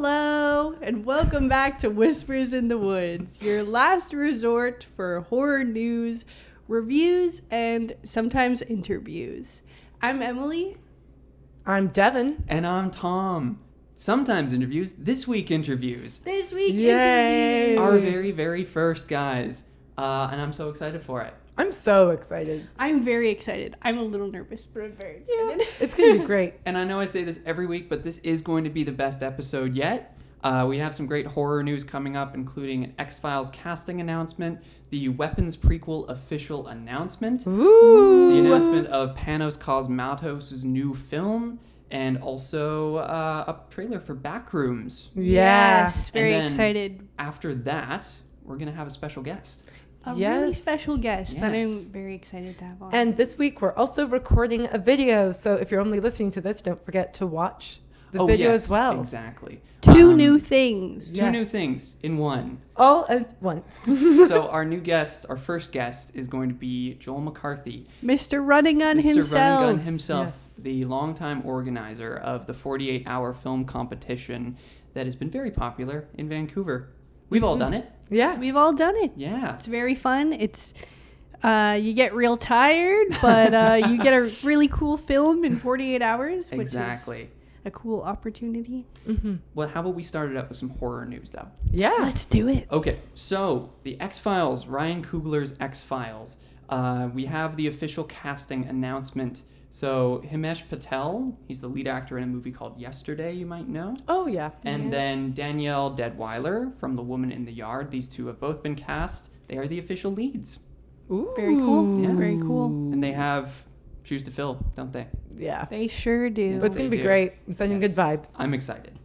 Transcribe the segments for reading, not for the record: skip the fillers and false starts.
Hello, and welcome back to Whispers in the Woods, your last resort for horror news, reviews, and sometimes interviews. I'm Emily. I'm Devin. And I'm Tom. Sometimes interviews, this week interviews. This week Yay. interviews. Our very, very first, guys. And I'm so excited for it. I'm so excited. I'm very excited. I'm a little nervous, but I'm very excited. It's going to be great. And I know I say this every week, but this is going to be the best episode yet. We have some great horror news coming up, including an X-Files casting announcement, the Weapons prequel official announcement, Ooh. the announcement of Panos Cosmatos' new film, and also a trailer for Backrooms. Yes, very And then excited. After that, we're going to have a special guest. A Yes. really special guest that I'm Yes. very excited to have on. And this week we're also recording a video. So if you're only listening to this, don't forget to watch the video yes, as well. Exactly. Two new things. Two Yes. new things in one. All at once. So our new guest, our first guest, is going to be Joel MCCARTHY. Mr. RunNGun Mr. himself. RunNGun himself, the longtime organizer of the 48-hour film competition that has been very popular in Vancouver. We've all done it. Yeah. We've all done it. Yeah. It's very fun. It's you get real tired, but you get a really cool film in 48 hours, which Exactly. is a cool opportunity. Mm-hmm. Well, how about we start it up with some horror news, though? Yeah. Let's do it. Okay, so the X-Files, Ryan Coogler's X-Files. We have the official casting announcement. So Himesh Patel, he's the lead actor in a movie called Yesterday, you might know. Oh, yeah. And Yeah. then Danielle Deadwyler from The Woman in the Yard. These two have both been cast. They are the official leads. Ooh. Very cool. Yeah. Very cool. And they have shoes to fill, don't they? Yeah. They sure do. Yes. It's going to be do. great. I'm sending Yes. good vibes. I'm excited.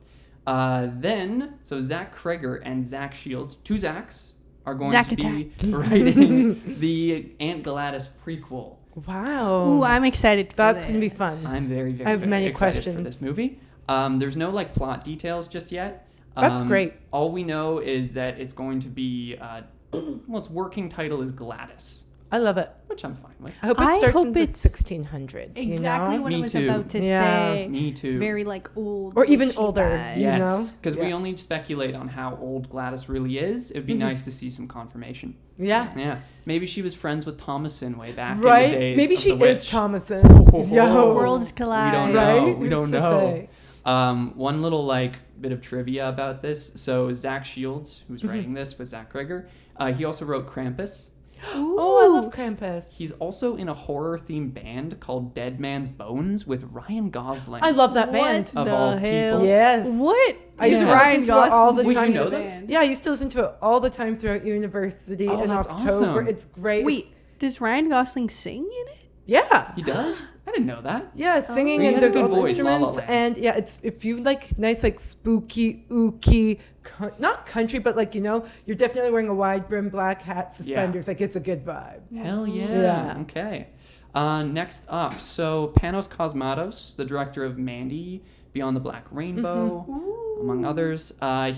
So Zach Kreger and Zach Shields, two Zachs, are going Zach to be writing the Aunt Gladys prequel. Wow. Ooh, I'm excited for That's this. going to be fun. I'm very, very, I have very many excited for questions. this movie. There's no plot details just yet. That's great. All we know is that it's going to be, its working title is Gladys, I love it. which I'm fine with. I hope it I starts hope in the it's 1600s. Exactly you know? what I Me was too. about to Yeah. say. Me too. Very old. Or even witchy older. vibes. Yeah. You know? Yes, because we Yeah. only speculate on how old Gladys really is. It would be Mhm. nice to see some confirmation. Yeah. Yeah, maybe she was friends with Thomason way back Right? in the days. Maybe of she the is witch. Thomason. Yo. Worlds collide. We don't know. Right? We don't Who's to know. say? One little bit of trivia about this. So Zach Shields, who's Mhm. writing this with Zach Kreger, he also wrote Krampus. Ooh. Oh, I love Krampus. He's also in a horror-themed band called Dead Man's Bones with Ryan Gosling. I love that What band. Of the all hell? people. Yes. What? I used is to Ryan listen to it all the Gosling time. Wait, you know in the that? band? Yeah, I used to listen to it all the time throughout university Oh, in that's October. awesome. It's great. Wait, does Ryan Gosling sing in it? Yeah. He does? I didn't know that. Yeah, singing He and has a there's good all the voice, La La instruments. Land. And yeah, it's if you like nice spooky, ooky, not country, but you're definitely wearing a wide brim black hat, suspenders. Like it's a good vibe. Hell yeah. Yeah. Okay. Next up, so Panos Cosmatos, the director of Mandy, Beyond the Black Rainbow, Ooh. among others.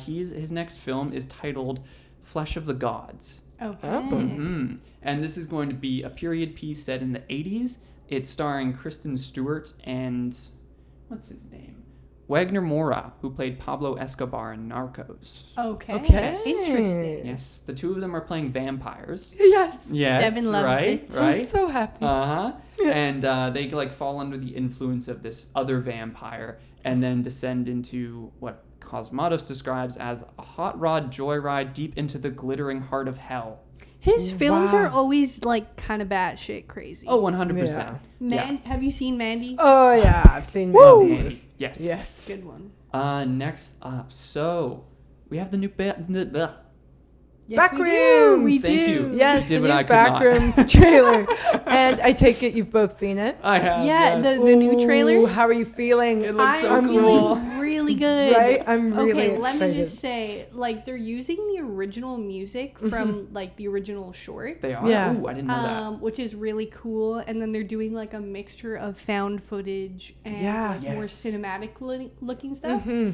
His next film is titled Flesh of the Gods. Okay. Oh. Mhm. And this is going to be a period piece set in the 80s. It's starring Kristen Stewart and, what's his name? Wagner Moura, who played Pablo Escobar in Narcos. Okay. Okay. Interesting. Yes, the two of them are playing vampires. Yes. Yes, Devin loves right, it. I'm right. so happy. Uh-huh. And they fall under the influence of this other vampire and then descend into what Cosmatos describes as a hot rod joyride deep into the glittering heart of hell. His films Wow. are always kind of batshit crazy. Oh, 100%. Have you seen Mandy? Oh yeah, I've seen Woo! Mandy. Yes. Yes. Good one. Next up, so we have the new Yes, we do. Backrooms. We Thank do. you. Yes, You did the what new I could not. Backrooms trailer. And I take it you've both seen it. I have. Yeah, yes. the new trailer. Ooh, how are you feeling? It looks so I'm cool. feeling really good. Right? I'm really okay, let excited. me just say, they're using the original music from the original short. They are? Yeah. Ooh, I didn't know that. Which is really cool, and then they're doing a mixture of found footage and Yeah. more Yes. cinematic looking stuff. Mhm.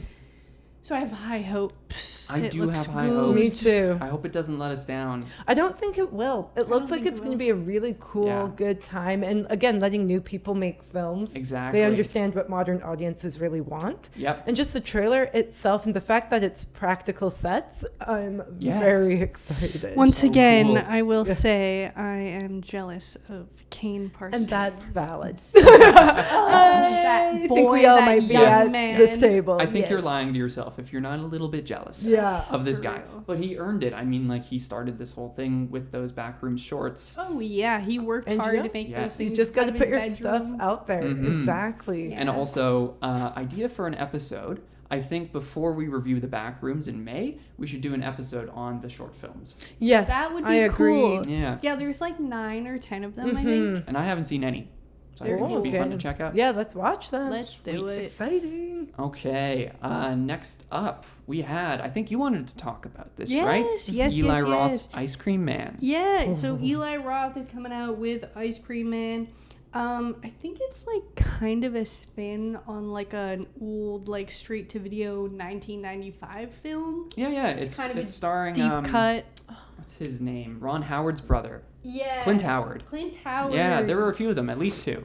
So I have high hopes. I It do looks have high good. hopes. Me too. I hope it doesn't let us down. I don't think it will. It looks like think it's it going to will. be a really cool, Yeah. good time. And again, letting new people make films. Exactly. They understand what modern audiences really want. Yep. And just the trailer itself and the fact that it's practical sets, I'm Yes. very excited. Once So again, cool. I will Yeah. say I am jealous of Kane Parsons. And that's valid. That I think boy, we all that might be young at man. this table. I think you're Yes. lying to yourself if you're not a little bit jealous Yeah. of this For guy. real. But he earned it. I mean, like, he started this whole thing with those Backrooms shorts. Oh yeah, he worked And hard yeah. to make Yes. those things. You just got to out of put your his stuff bedroom. out there. Mhm. Exactly. Yeah. And also, idea for an episode. I think before we review the Backrooms in May, we should do an episode on the short films. Yes, That would be I agree. cool. Yeah. Yeah, there's like 9 or 10 of them, I Mhm. think. And I haven't seen any. So I think it should be Okay. fun to check out. Yeah, let's watch them. Let's do It's it. exciting. Okay. Next up, we had, I think you wanted to talk about this, Yes, right? yes, Eli yes, Roth's yes. Ice Cream Man. Yeah, so Eli Roth is coming out with Ice Cream Man. I think it's like kind of a spin on like an old like straight to video 1995 film. Yeah. It's kind of a starring Deep cut. what's his name? Ron Howard's brother. Yeah. Clint Howard. Clint Howard. Yeah, there were a few of them, at least 2.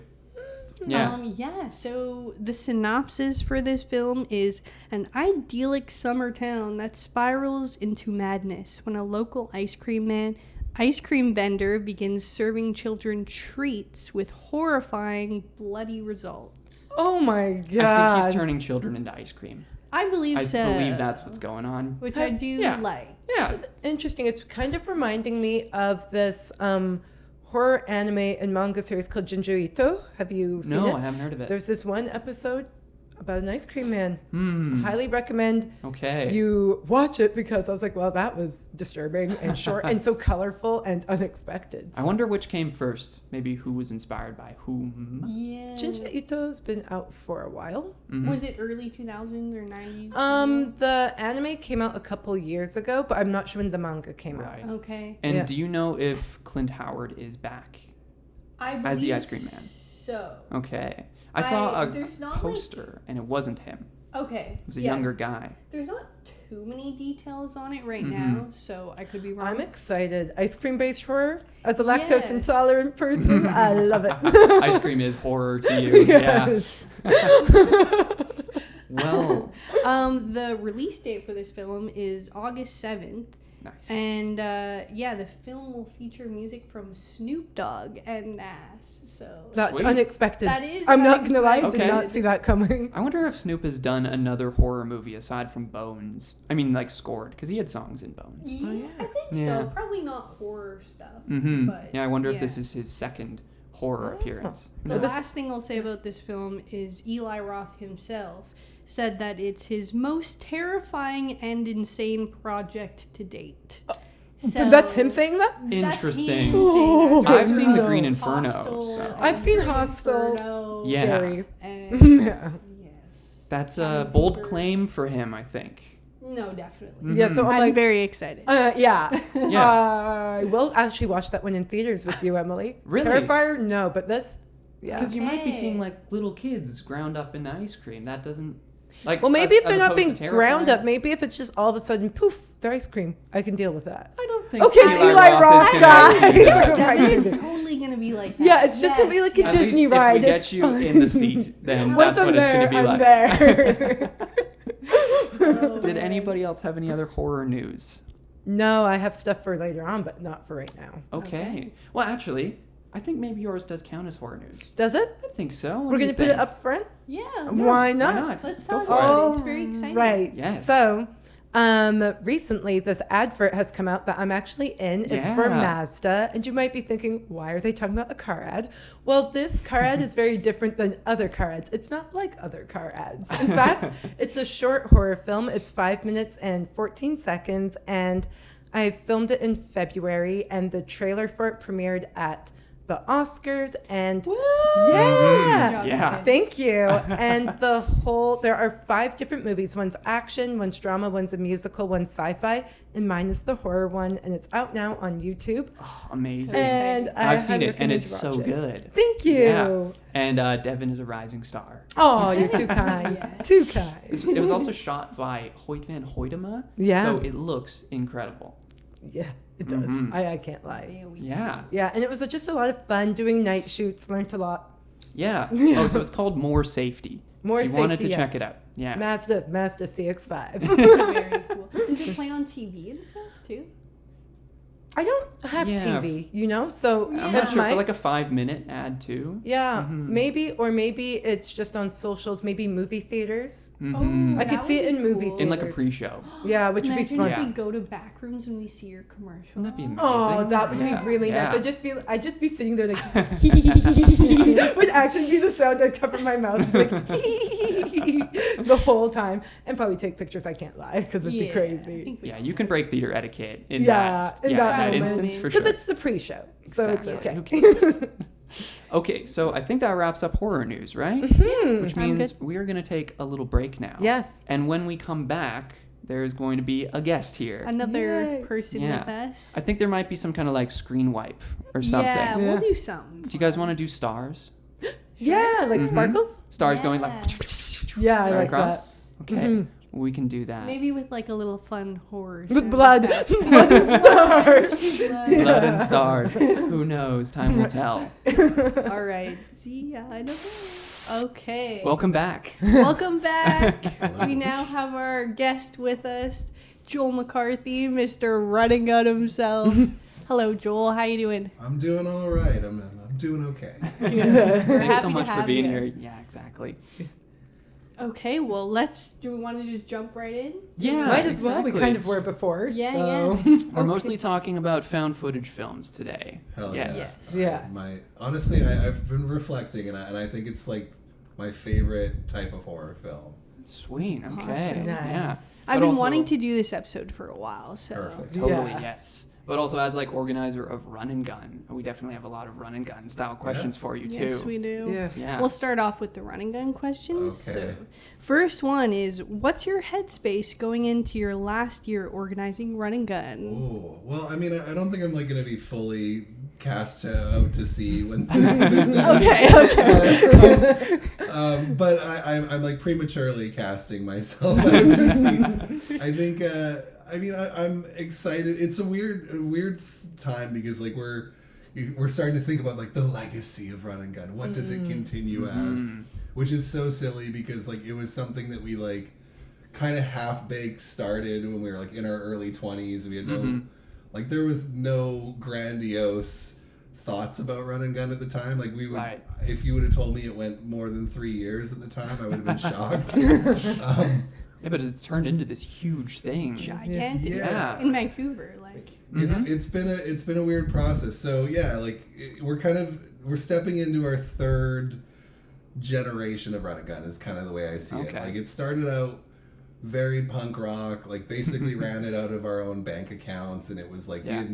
Yeah. So the synopsis for this film is an idyllic summer town that spirals into madness when a local ice cream vendor begins serving children treats with horrifying bloody results. Oh my god. I think he's turning children into ice cream. I believe I so. believe that's what's going on. Which I do Yeah. like. Yeah. This is interesting. It's kind of reminding me of this horror anime and manga series called Junjo Ito. Have you seen No, it? I haven't heard of it. There's this one episode about an ice cream man. Hmm. Highly recommend Okay. you watch it because I was like, well, that was disturbing and short and so colorful and unexpected. I wonder which came first. Maybe who was inspired by whom. Yeah. Junjo Ito's been out for a while. Mhm. Was it early 2000s or 90s? The anime came out a couple years ago, but I'm not sure when the manga came Right. out. Okay. And Yeah. do you know if Clint Howard is back I as the believe ice cream man? So. Okay. I saw there's a not, like- poster and it wasn't him. Okay. It was a yeah. younger guy. There's not too many details on it right Mhm. now, so I could be wrong. I'm excited. Ice cream based horror. As a lactose Yeah. intolerant person, I love it. Ice cream is horror to you. Yes. Well, The release date for this film is August 7th, nice. and the film will feature music from Snoop Dogg and Nas. So That's Sweet. unexpected. That is I'm not gonna lie, I unexpected. did not Okay. see that coming. I wonder if Snoop has done another horror movie aside from Bones. I mean, like scored, because he had songs in Bones. yeah, I think Yeah. so. Probably not horror stuff. Mm-hmm. But, Yeah, I wonder if yeah. this is his second horror Oh. appearance. Who The knows? last thing I'll say about this film is Eli Roth himself said that it's his most terrifying and insane project to date. But that's him saying that? That's Interesting. him saying that. I've seen The No. Green Inferno. Hostel So. and I've seen Green Hostel. Inferno Yeah. Scary. and- Yeah. yes. That's a bold claim for him, I think. No, definitely. Mhm. Yeah, so I'm I'm like, very excited. yeah. Yeah. I will actually watch that one in theaters with you, Emily. Really? Terrifier? No, but this, yeah. Because you might be Hey. seeing like little kids ground up in ice cream. That doesn't like. Well, maybe as- if they're as not opposed being to ground terrifying. up, maybe if it's just all of a sudden, poof, they're ice cream. I can deal with that. I don't think. Okay, it's Eli Roth, is gonna guys. do that. Right. It's totally gonna be like that. Yeah, it's just gonna be like a At Disney least ride. If we It's get you fine. in the seat, then Once that's I'm what it's there, going to be I'm like. there. Oh, Did man. anybody else have any other horror news? No, I have stuff for later on, but not for right now. Okay. Well, actually, I think maybe yours does count as horror news. Does it? I think so. We're going to put it up front? Yeah. Why not? Let's Go talk for about it. it. It's very exciting. Right. Yes. So, recently this advert has come out that I'm actually in. It's for Yeah. Mazda, and you might be thinking, why are they talking about a car ad? Well, this car ad is very different than other car ads. It's not like other car ads. In fact, it's a short horror film. It's 5 minutes and 14 seconds, and I filmed it in February, and the trailer for it premiered at the Oscars, and Woo! yeah, Good job, Yeah. kid. thank you. And there are 5 different movies. One's action, one's drama, one's a musical, one's sci-fi, and mine is the horror one, and it's out now on YouTube. Oh, amazing. And I've seen highly it, and recommend it's you so watch it. good. Thank you. Yeah. And Devin is a rising star. Oh, you're too kind. Yes. Too kind. It was also shot by Hoyt van Hoytema. Yeah. So it looks incredible. Yeah, it does. Mhm. I can't lie. There we Yeah. Yeah, and it was just a lot of fun doing night shoots. Learned a lot. Yeah. Yeah. Oh, so it's called More Safety. More If you wanted Safety, to check yes. it out. Yeah. Mazda CX-5. Very cool. Does it play on TV and stuff too? I don't have Yeah. TV, so Yeah. I'm it not sure might- for like a 5-minute ad too. Yeah, Mhm. maybe it's just on socials, maybe movie theaters. Mhm. I could That see would it be in movie cool. In like a theaters. pre-show. Yeah, which would be Imagine fun. if we Yeah. go to Backrooms and we see your commercial. Wouldn't that be amazing? Oh, that would Yeah. be really Yeah. nice. I'd just be sitting there like would actually be the sound I'd cover my mouth like the whole time, and probably take pictures. I can't lie because it'd be I crazy. think we Yeah, can. you can break theater etiquette in Yeah, that, in yeah, that in that moment. instance for Because sure. it's the pre-show, so Exactly. it's okay. Who cares? Okay, so I think that wraps up horror news, right? Hmm. Which I'm means good. we are going to take a little break now. Yes. And when we come back, there's going to be a guest here. Another Yay. person Yeah. with us. I think there might be some kind of like screen wipe or something. Yeah, Yeah. we'll do something. Do you guys want to do stars? Yeah, like Mhm. sparkles. Stars going like Yeah, I right like across? that. Okay, Mhm. we can do that. Maybe with like a little fun horror. With sound blood. effect. Blood and stars. Blood. Blood and stars. Who knows? Time will tell. All right. See ya in a bit. Okay. Welcome back. Welcome back. We now have our guest with us, Joel McCarthy, Mr. RunNGun himself. Hello, Joel. How you doing? I'm doing all right. I'm doing okay. We're Thanks happy so to much for have being you. here. Yeah, exactly. Okay, well, do we want to just jump right in? Yeah, Might as well. We exactly. kind of were before. Yeah, so. We're mostly talking about found footage films today. Hell Yes. Yeah. Honestly, I've been reflecting, and I think it's like my favorite type of horror film. Sweet. Okay. Awesome. Yeah. Nice. I've But been also- wanting to do this episode for a while, so. Perfect. Totally. Yeah. Yes. But also as like organizer of RunNGun, we definitely have a lot of RunNGun style questions for you too. Yes, we do. Yeah. Yeah. We'll start off with the RunNGun questions. Okay. So, first one is, what's your headspace going into your last year organizing RunNGun? Oh, well, I mean, I don't think I'm like going to be fully cast out to sea when this Okay. but I'm like prematurely casting myself out to sea. I think, I'm excited. It's a weird time because like we're starting to think about like the legacy of RunNGun. What does it continue as? Which is so silly because like it was something that we like kind of half-baked started when we were like in our early 20s. We had no like there was no grandiose thoughts about RunNGun at the time. Like we would, Right. if you would have told me it went more than 3 years at the time, I would have been shocked. Yeah, but it's turned into this huge thing. Gigantic. Yeah. In Vancouver, like. It's been a weird process. So yeah, like we're stepping into our third generation of RunNGun is kind of the way I see it. Okay. Like it started out very punk rock, like basically ran it out of our own bank accounts, and it was like we Yeah. had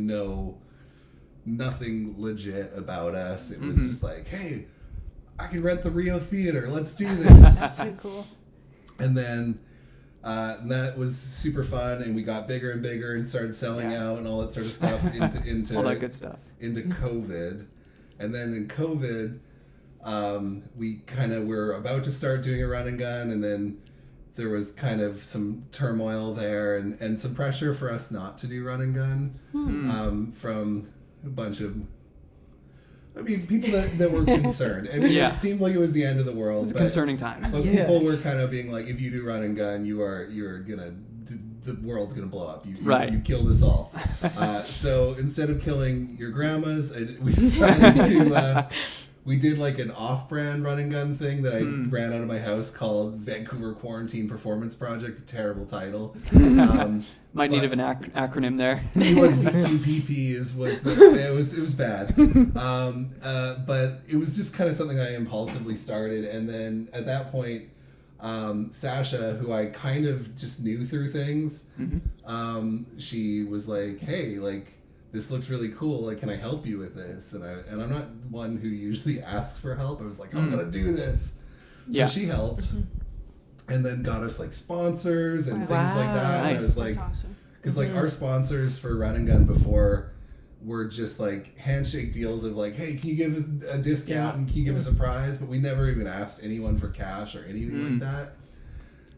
nothing legit about us. It was just like, hey, I can rent the Rio Theater. Let's do this. That's so cool. And then that was super fun, and we got bigger and bigger and started selling Yeah. out and all that sort of stuff into All that good stuff. into COVID. And then in COVID, we kind of were about to start doing a RunNGun, and then there was kind of some turmoil there and some pressure for us not to do RunNGun from a bunch of people that were concerned. I mean, Yeah. it seemed like it was the end of the world. It's a but- concerning time. But Yeah. people were kind of being like, if you do RunNGun, you're gonna, the world's gonna blow up. You killed us all. So instead of killing your grandmas, we decided to. We did like an off-brand RunNGun thing that I ran out of my house called Vancouver Quarantine Performance Project. A terrible title. Might need an acronym there. It was VQPP it was bad. But it was just kind of something I impulsively started, and then at that point, Sasha, who I kind of just knew through things, she was like, hey, like this looks really cool. Like, can I help you with this? And I'm not one who usually asks for help. I was like, I'm gonna do this. So she helped, and then got us like sponsors and things like that. Nice. And I was like, That's awesome. because like our sponsors for RunNGun before were just like handshake deals of like, hey, can you give us a discount and can you give us a prize? But we never even asked anyone for cash or anything like that.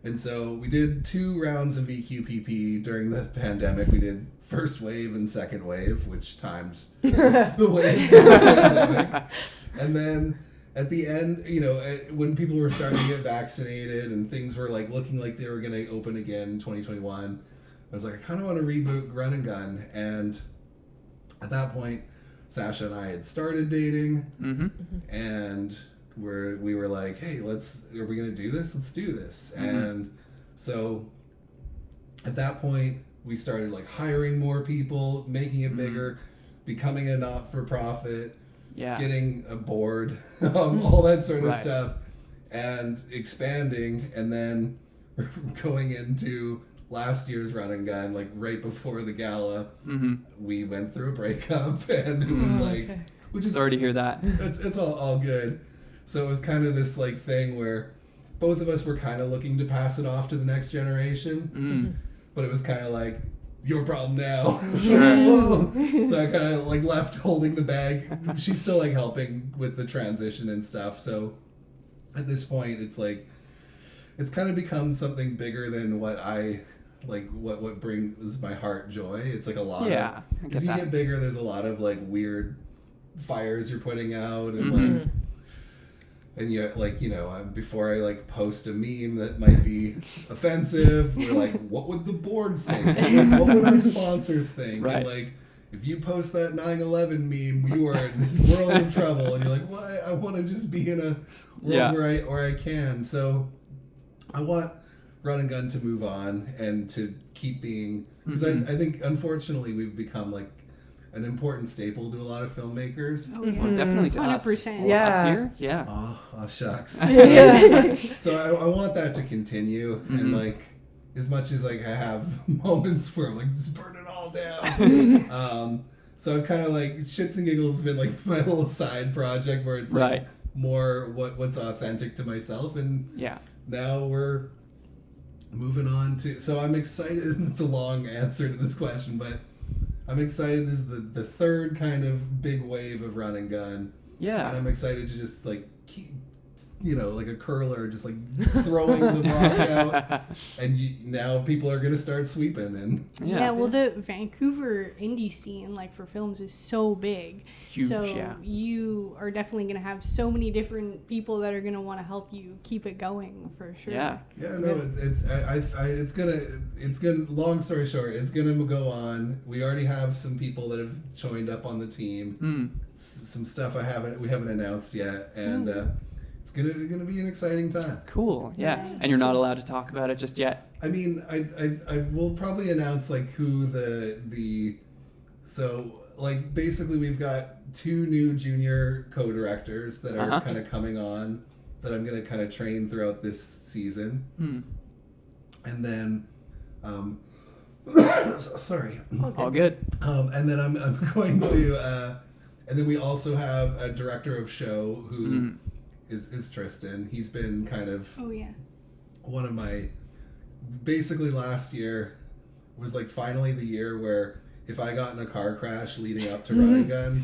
And so we did 2 rounds of VQPP during the pandemic. We did first wave and second wave, which timed the waves of the pandemic. And then at the end, you know, when people were starting to get vaccinated and things were like looking like they were going to open again in 2021, I was like, I kind of want to reboot RunNGun. And at that point, Sasha and I had started dating, and we were like, hey, are we going to do this? Let's do this. And so at that point, we started like hiring more people, making it bigger, becoming a not-for-profit, getting a board, all that sort of stuff, and expanding, and then going into last year's RunNGun, like right before the gala, we went through a breakup, and it was like, which is sorry to hear that. It's all good. So it was kind of this like thing where both of us were kind of looking to pass it off to the next generation, but it was kind of like, your problem now. So I kind of like left holding the bag. She's still like helping with the transition and stuff. So at this point, it's like, it's kind of become something bigger than what I like, what brings my heart joy. It's like a lot of, because you get bigger, there's a lot of like weird fires you're putting out, and like, and you like, you know, before I like post a meme that might be offensive, we're like, what would the board think? Like, what would our sponsors think? Right. And like, if you post that 9/11 meme, you are in this world of trouble. And you're like, well, I want to just be in a world where I can. So I want RunNGun to move on and to keep being, because I think unfortunately we've become like an important staple to a lot of filmmakers. Oh, yeah. Well, definitely to 100%. us. Yeah. Us here? Yeah. Oh shucks. Yeah. So I want that to continue, and like, as much as like I have moments where I'm like, just burn it all down. So I've kind of like, Shits and Giggles has been like my little side project where it's like more what's authentic to myself, and now we're moving on to, so I'm excited. It's a long answer to this question, but I'm excited. This is the third kind of big wave of RunNGun. Yeah. And I'm excited to just like keep, you know, like a curler, just like throwing the rock out. And now people are going to start sweeping. And well, the Vancouver indie scene, like for films, is so big. Huge, so you are definitely going to have so many different people that are going to want to help you keep it going, for sure. Yeah, no, it's gonna. Long story short, it's gonna go on. We already have some people that have joined up on the team. Some stuff we haven't announced yet, and it's gonna be an exciting time. Cool. Yeah, nice. And you're not allowed to talk about it just yet. I mean, I will probably announce like who the so like basically we've got 2 new junior co-directors that are kind of coming on, that I'm going to kind of train throughout this season. And then, sorry. All good. And then I'm going to, and then we also have a director of show who is Tristan. He's been kind of one of my, basically last year was like finally the year where if I got in a car crash leading up to RunNGun,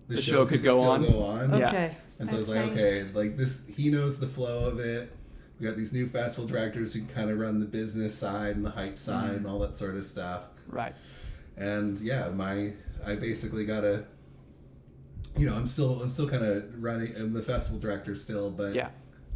the show could go on. Okay. And so I was like, okay, like this, he knows the flow of it. We got these new festival directors who kind of run the business side and the hype side and all that sort of stuff. Right. And yeah, I basically got to, you know, I'm still kind of running, I'm the festival director still, but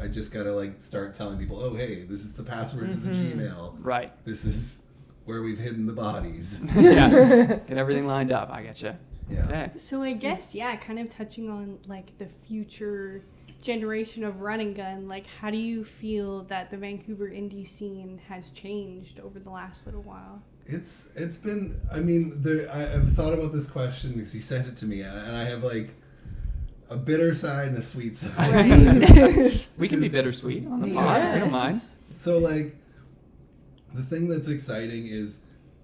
I just got to like start telling people, oh, hey, this is the password to the Gmail. Right. This is where we've hidden the bodies. Get everything lined up. I get you. Yeah. Okay. So I guess, kind of touching on like the future generation of RunNGun, like how do you feel that the Vancouver indie scene has changed over the last little while? It's been, I mean, I've thought about this question because he sent it to me, and I have like a bitter side and a sweet side. Right. We can be bittersweet on the pod. I don't mind. So like, the thing that's exciting is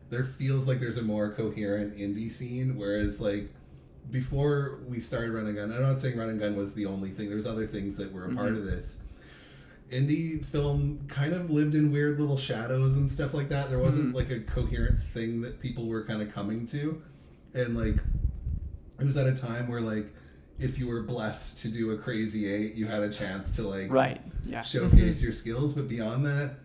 there feels like there's a more coherent indie scene, whereas like before we started RunNGun, I'm not saying RunNGun was the only thing. There's other things that were a part of this. Indie film kind of lived in weird little shadows and stuff like that. There wasn't like a coherent thing that people were kind of coming to, and like it was at a time where like if you were blessed to do a Crazy 8, you had a chance to like showcase your skills. But beyond that,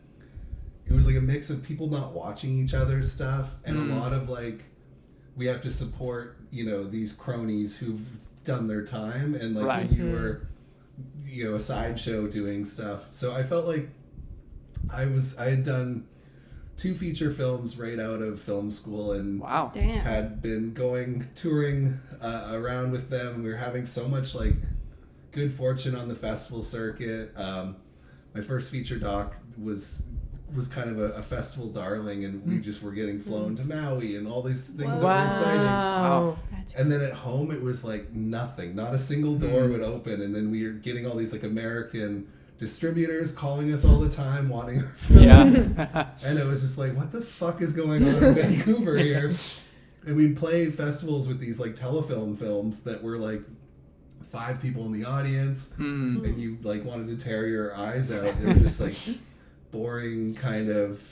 it was like a mix of people not watching each other's stuff and a lot of like we have to support, you know, these cronies who've done their time, and like when you were, you know, a sideshow doing stuff. So I felt like I had done 2 feature films right out of film school, and had been touring around with them. We were having so much like good fortune on the festival circuit. My first feature doc was kind of a festival darling, and we just were getting flown to Maui and all these things that were exciting. Wow. And then at home it was like nothing, not a single door would open, and then we were getting all these like American distributors calling us all the time wanting our film. And it was just like, what the fuck is going on in Vancouver here? And we'd play festivals with these like telefilm films that were like 5 people in the audience, and you like wanted to tear your eyes out. They were just like boring kind of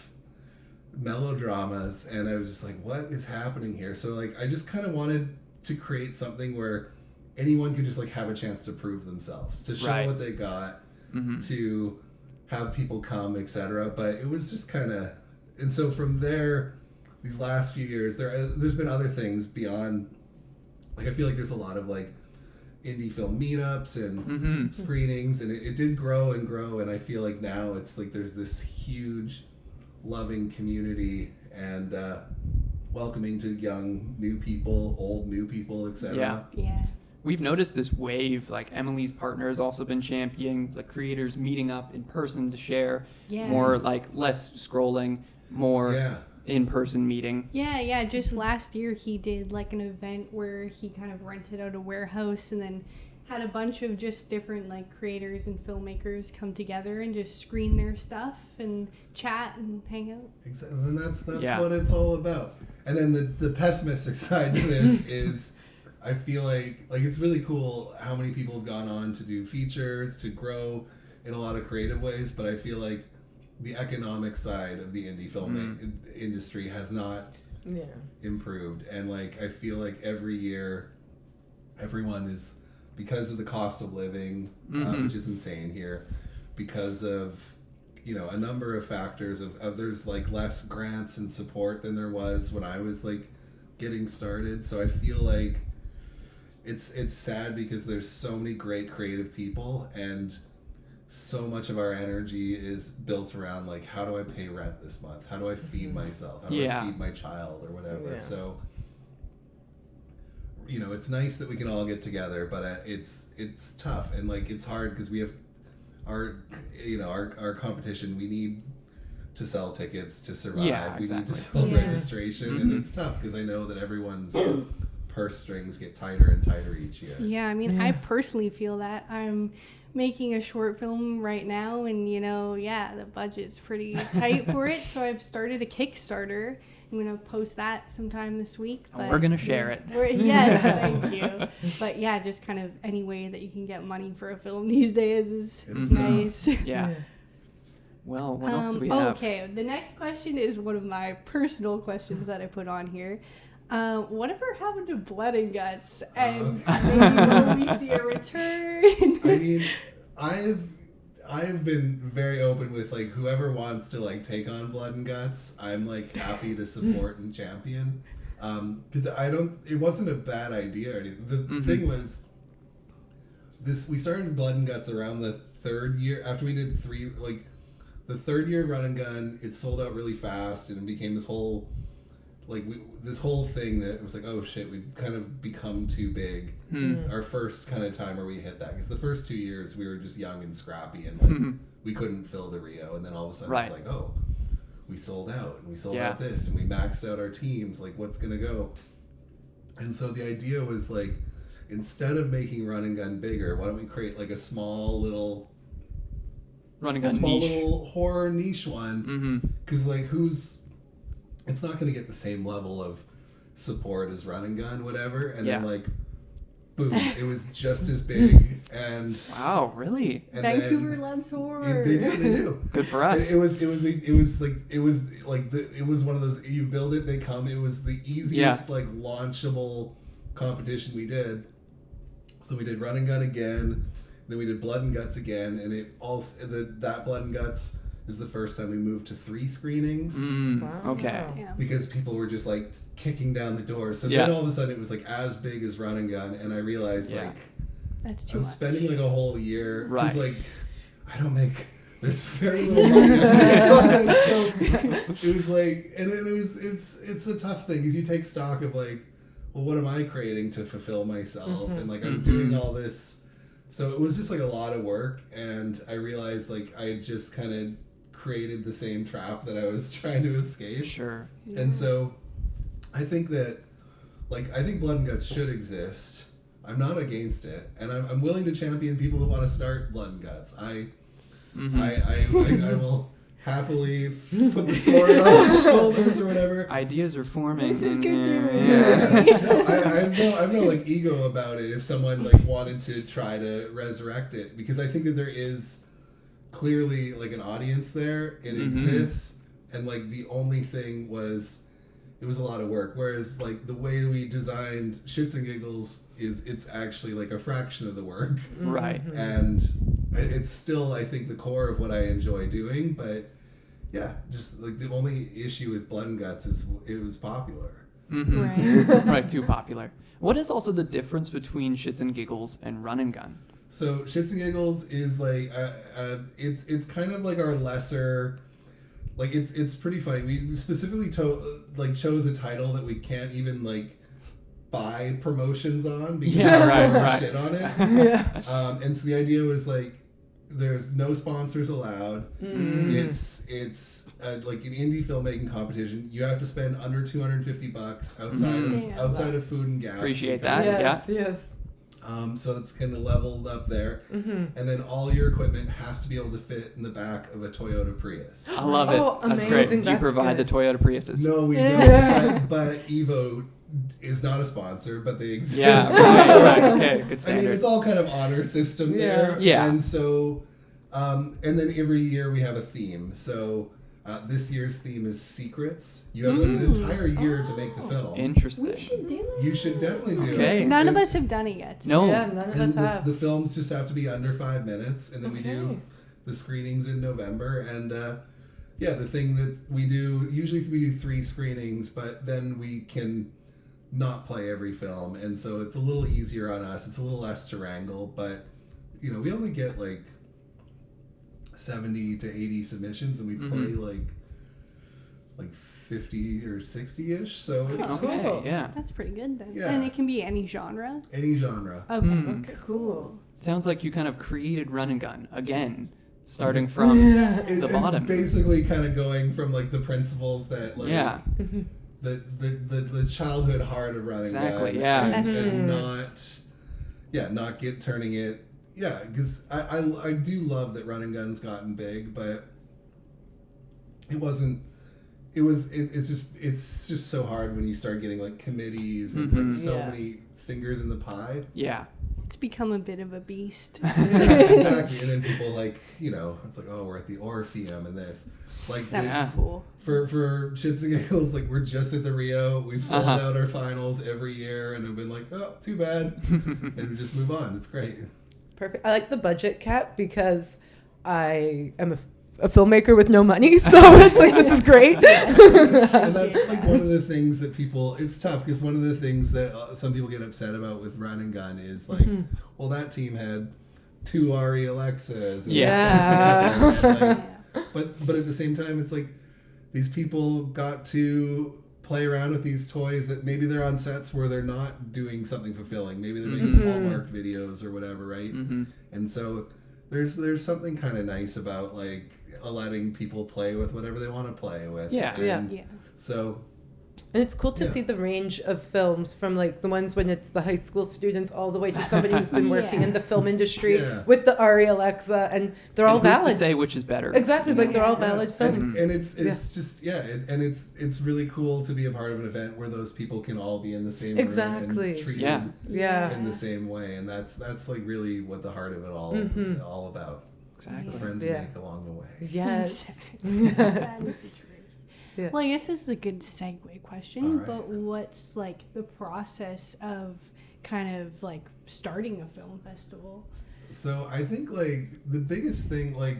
melodramas, and I was just like, what is happening here? So like I just kind of wanted to create something where anyone could just like have a chance to prove themselves, to show what they got, to have people come, etc. But it was just kind of, and so from there, these last few years, there's been other things beyond, like I feel like there's a lot of like indie film meetups and screenings, and it did grow and grow, and I feel like now it's like there's this huge loving community and welcoming to young new people, old new people, etc. We've noticed this wave, like Emily's partner has also been championing the creators meeting up in person to share more, like less scrolling, more in-person meeting. Just last year he did like an event where he kind of rented out a warehouse and then had a bunch of just different like creators and filmmakers come together and just screen their stuff and chat and hang out. Exactly, and that's what it's all about. And then the pessimistic side to this is I feel like it's really cool how many people have gone on to do features, to grow in a lot of creative ways, but I feel like the economic side of the indie film industry has not improved. And like I feel like every year everyone is, because of the cost of living, which is insane here, because of, you know, a number of factors of there's like less grants and support than there was when I was like getting started. So I feel like it's sad because there's so many great creative people, and so much of our energy is built around like, how do I pay rent this month? How do I feed myself? How do I feed my child or whatever? So, you know, it's nice that we can all get together, but it's tough, and like it's hard because we have our competition. We need to sell tickets to survive. We need to sell registration, and it's tough because I know that everyone's purse strings get tighter and tighter each year. I personally feel that. I'm making a short film right now, and the budget's pretty tight for it, so I've started a Kickstarter. I'm gonna post that sometime this week. But we're gonna share it. Yes, thank you. But just kind of any way that you can get money for a film these days is nice. Well, what else do we have? Okay, the next question is one of my personal questions that I put on here. Whatever happened to Blood and Guts? And maybe will we see a return? I mean, I've been very open with like whoever wants to like take on Blood and Guts. I'm like happy to support and champion, because it wasn't a bad idea or anything. The thing was, we started Blood and Guts around the 3rd year after we did 3. Like the 3rd year of RunNGun, it sold out really fast, and it became this whole thing that it was like, oh shit, we've kind of become too big. Our first kind of time where we hit that, because the first 2 years we were just young and scrappy, and like we couldn't fill the Rio, and then all of a sudden it's like, oh, we sold out, and we sold out this, and we maxed out our teams, like what's gonna go? And so the idea was like, instead of making RunNGun bigger, why don't we create like a small little RunNGun niche, little horror niche one? Because like who's it's not going to get the same level of support as RunNGun, whatever. And then like, boom, it was just as big. And wow, really? And Vancouver loves horror. They do. Good for us. It was one of those, you build it, they come. It was the easiest like launchable competition we did. So we did RunNGun again, then we did Blood and Guts again, and it also that Blood and Guts is the first time we moved to 3 screenings. Wow. Okay. Damn. Because people were just like kicking down the doors. So then all of a sudden it was like as big as RunNGun, and I realized like That's too I'm much. spending like a whole year. Right. It's like I don't make. There's very little money. So it was like, and it's a tough thing because you take stock of like, well, what am I creating to fulfill myself? And like I'm doing all this. So it was just like a lot of work, and I realized like I had just kind of created the same trap that I was trying to escape. Sure. And so I think that I think Blood and Guts should exist. I'm not against it, and I'm willing to champion people who want to start Blood and Guts. I will happily put the sword on their shoulders or whatever. Ideas are forming. This is good news. No, I have no like ego about it if someone like wanted to try to resurrect it, because I think that there is clearly like an audience there. It exists, and like the only thing was it was a lot of work. Whereas like the way we designed Shits and Giggles it's actually like a fraction of the work. Right. And it's still, I think, the core of what I enjoy doing. But yeah, just like the only issue with Blood and Guts is it was popular. Right. Right, too popular. What is also the difference between Shits and Giggles and RunNGun? So Shits and Giggles is like it's kind of like our lesser, like it's pretty funny. We specifically chose a title that we can't even like buy promotions on because we don't shit on it. And so the idea was like there's no sponsors allowed. It's like an indie filmmaking competition. You have to spend under $250 outside of food and gas. Appreciate that. Yes. So it's kind of leveled up there. And then all your equipment has to be able to fit in the back of a Toyota Prius. I love it. Oh, That's amazing. great. Do you That's provide good. the Toyota Priuses? No, we don't. But Evo is not a sponsor, but they exist. Yeah, right. Okay, good I standard. mean, it's all kind of honor system there. Yeah. And so, and then every year we have a theme. So this year's theme is secrets. You have an entire year to make the film. Interesting. We should do it. You should definitely do Okay. it. None of And- us have done it yet. No. Yeah, none of us And have. the films just have to be under 5 minutes, and then we do Okay. the screenings in November. And the thing that we do, usually we do 3 screenings, but then we can not play every film, and so it's a little easier on us. It's a little less to wrangle, but we only get like 70 to 80 submissions, and we play like 50 or 60-ish. So it's Okay, Cool. yeah. That's pretty good then. Yeah. And it can be any genre. any genre. Okay. Okay, cool. Sounds like you kind of created RunNGun again, starting from the bottom. Basically, kind of going from like the principles that like Yeah. the childhood heart of running. Exactly, gun yeah. and not turning it. Yeah, because I do love that RunNGun's gotten big, but it wasn't. It's just so hard when you start getting like committees and like so many fingers in the pie. Yeah. It's become a bit of a beast. Yeah, exactly. And then people like, it's like, oh, we're at the Orpheum and this. Like That's cool. for Shits and Giggles, like we're just at the Rio. We've sold out our finals every year and have been like, oh, too bad. And we just move on. It's great. Perfect. I like the budget cap because I am a filmmaker with no money, so it's like this is great. And that's like one of the things that it's tough because one of the things that some people get upset about with RunNGun is like, well, that team had 2 Ari Alexas. And Yeah. stuff like that. And, but at the same time, it's like these people got to play around with these toys that maybe they're on sets where they're not doing something fulfilling. Maybe they're making Hallmark videos or whatever, right? And so there's something kind of nice about like letting people play with whatever they want to play with. Yeah. And Yeah. so And it's cool to see the range of films from like the ones when it's the high school students all the way to somebody who's been working in the film industry with the Ari Alexa, and they're all valid. Who's to say which is better? Exactly, like they're all valid films. And it's just and it's really cool to be a part of an event where those people can all be in the same room and treated in the same way, and that's like really what the heart of it all is all about. Exactly. It's the friends you make along the way. Yes. That is the truth. Yeah. Well, I guess this is a good segue question, Right. but what's like the process of kind of like starting a film festival? So I think like the biggest thing, like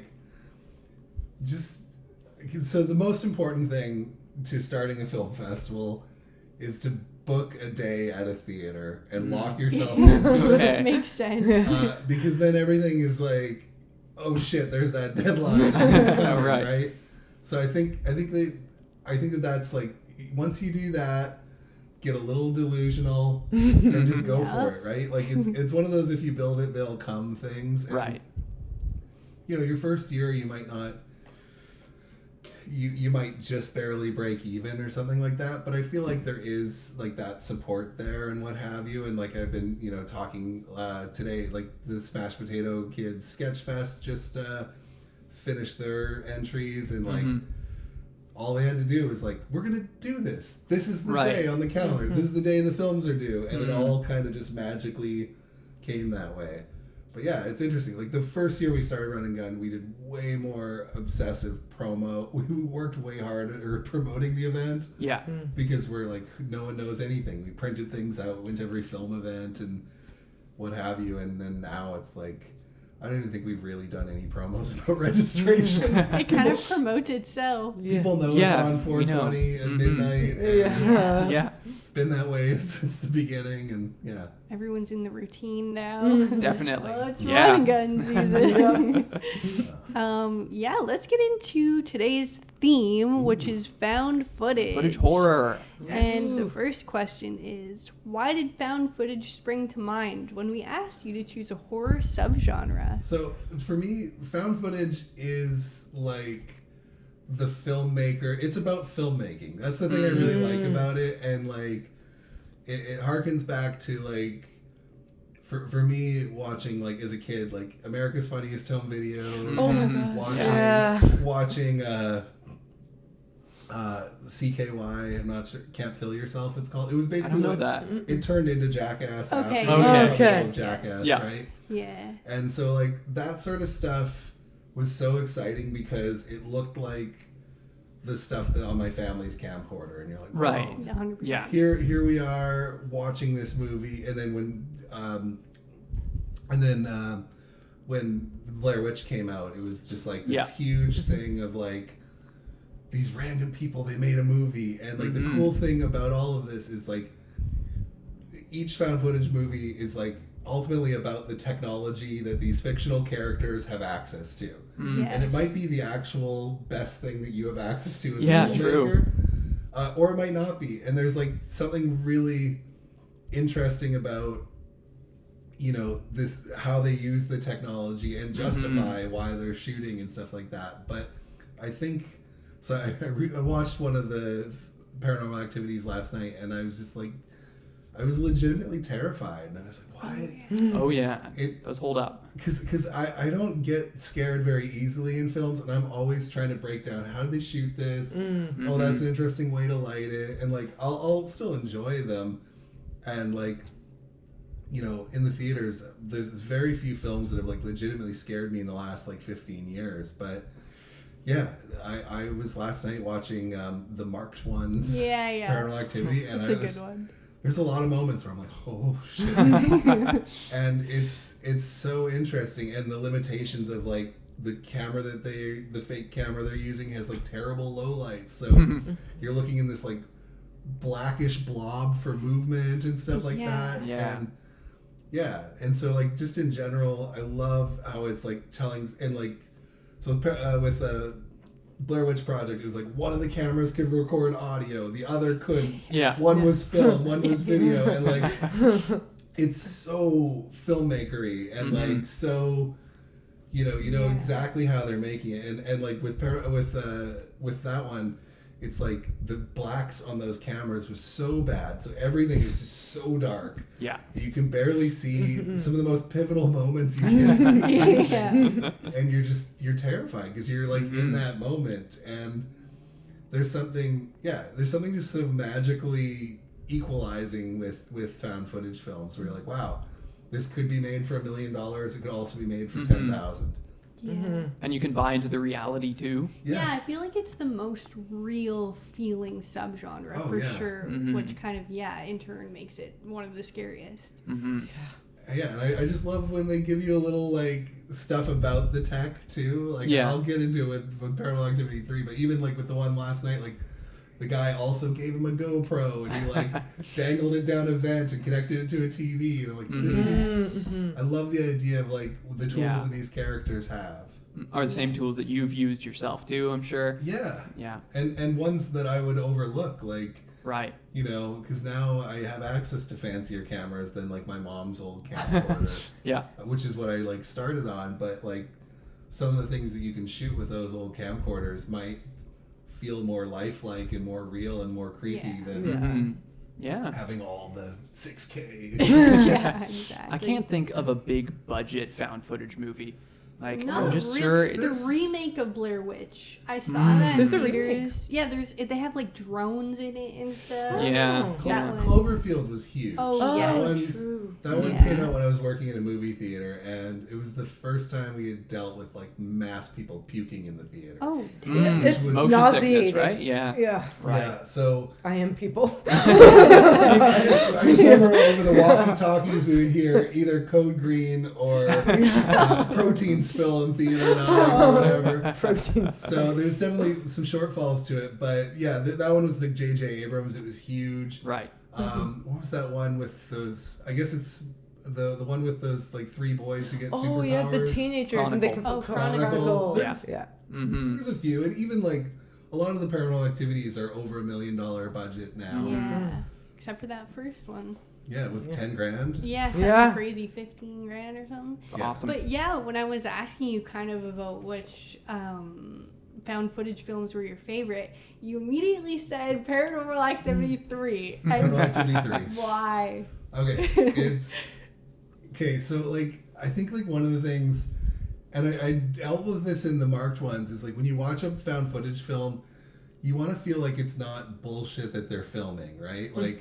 so the most important thing to starting a film festival is to book a day at a theater and lock yourself into That makes sense. because then everything is like, oh shit, there's that deadline. It's coming, right? So I think that's like, once you do that, get a little delusional and just go for it, right? Like it's one of those, if you build it, they'll come things. And, Right. You know, your first year you might not, you might just barely break even or something like that, but I feel like there is like that support there and what have you. And like I've been, you know, talking today, like the Smashed Potato Kids Sketchfest just finished their entries, and like all they had to do was like, we're gonna do this. This is the day on the calendar. This is the day the films are due, and it all kind of just magically came that way. But yeah, it's interesting. Like the first year we started RunNGun, we did way more obsessive promo. We worked way harder promoting the event. Yeah. Because we're like, no one knows anything. We printed things out, went to every film event and what have you. And then now it's like, I don't even think we've really done any promos about registration. It kind of promotes itself. People know it's on 420 at midnight. Yeah. It's been that way since the beginning, and Everyone's in the routine now. Definitely. Oh, it's RunNGun season. Let's get into today's theme, which is found footage. Footage horror. And the first question is, why did found footage spring to mind when we asked you to choose a horror subgenre? So for me, found footage is like the filmmaker. It's about filmmaking. That's the thing I really like about it, and like it harkens back to like for me watching like as a kid, like America's Funniest Home Videos. Oh my gosh. Watching CKY, I'm not sure, Can't Kill Yourself, it's called. It was basically, I don't know that. It turned into Jackass Okay. after Jackass, Yeah. right? Yeah. And so like that sort of stuff was so exciting because it looked like the stuff that on my family's camcorder, and you're like, Right. whoa. 100%. Yeah. Here we are watching this movie, and then when Blair Witch came out, it was just like this huge thing of like these random people, they made a movie. And like the cool thing about all of this is like each found footage movie is like ultimately about the technology that these fictional characters have access to. Yes. And it might be the actual best thing that you have access to as a filmmaker. True. Or it might not be. And there's like something really interesting about, you know, this, how they use the technology and justify why they're shooting and stuff like that. But I think, so I watched one of the Paranormal Activities last night, and I was just like, I was legitimately terrified, and I was like, why? Oh yeah, those hold up. Because I don't get scared very easily in films, and I'm always trying to break down, how did they shoot this? Oh, that's an interesting way to light it. And like, I'll still enjoy them. And like, you know, in the theaters, there's very few films that have like legitimately scared me in the last like 15 years. But yeah, I was last night watching the Marked Ones Paranormal Activity, and That's a good one. There's a lot of moments where I'm like, oh shit. And it's so interesting, and the limitations of like the camera that the fake camera they're using has like terrible low lights, so you're looking in this like blackish blob for movement and stuff like that. And so like just in general, I love how it's like telling, and like so with Blair Witch Project, it was like one of the cameras could record audio, the other couldn't. One was film, one was video, and like it's so filmmakery and like so, you know exactly how they're making it, and like with that one, it's like the blacks on those cameras was so bad, so everything is just so dark. Yeah. You can barely see some of the most pivotal moments you can see. Yeah. And you're terrified because you're like in that moment, and there's something just so magically equalizing with found footage films where you're like, wow, this could be made for $1 million. It could also be made for 10,000. Yeah. And you can buy into the reality too. Yeah, I feel like it's the most real feeling subgenre for sure, which kind of, in turn makes it one of the scariest. Yeah, and I just love when they give you a little, like, stuff about the tech, too. Like, I'll get into it with Paranormal Activity 3, but even, like, with the one last night, like, the guy also gave him a GoPro, and he, like, dangled it down a vent and connected it to a TV. And I'm like, this is... I love the idea of, like, the tools that these characters have. Are the same tools that you've used yourself, too, I'm sure. Yeah. Yeah. And ones that I would overlook, like... Right. You know, because now I have access to fancier cameras than, like, my mom's old camcorder. Yeah. Which is what I, like, started on, but, like, some of the things that you can shoot with those old camcorders might feel more lifelike and more real and more creepy than having all the 6K. Yeah, exactly. I can't think of a big budget found footage movie. Like, No, I'm just sure... The remake of Blair Witch. I saw that There's in a remake? theaters. Yeah, they have, like, drones in it and stuff. Yeah. That one. Cloverfield was huge. Oh, yeah. That one came out when I was working in a movie theater, and it was the first time we had dealt with, like, mass people puking in the theater. Oh, damn. It's motion nauseating. sickness, right? Yeah. Yeah. Right. Yeah, so... I am people. I just remember over the walkie-talkies we would hear either Code Green or Protein Spill in Theater 9 or whatever. Protein So there's definitely some shortfalls to it, but yeah, that one was like J.J. Abrams. It was huge. Right. What was that one with those? I guess it's the one with those like 3 boys who get superpowers. Oh yeah, the teenagers and they can Chronicle. Yeah. Yeah. There's a few, and even like a lot of the Paranormal Activities are over $1 million budget now. Yeah. Except for that first one. Yeah, it was 10 grand. Yeah, Yeah. Crazy 15 grand or something. It's awesome. But yeah, when I was asking you kind of about which found footage films were your favorite, you immediately said Paranormal Activity 3. Paranormal Activity 3. Why? Okay, so like I think like one of the things, and I dealt with this in the marked ones, is like when you watch a found footage film, you want to feel like it's not bullshit that they're filming, right? Like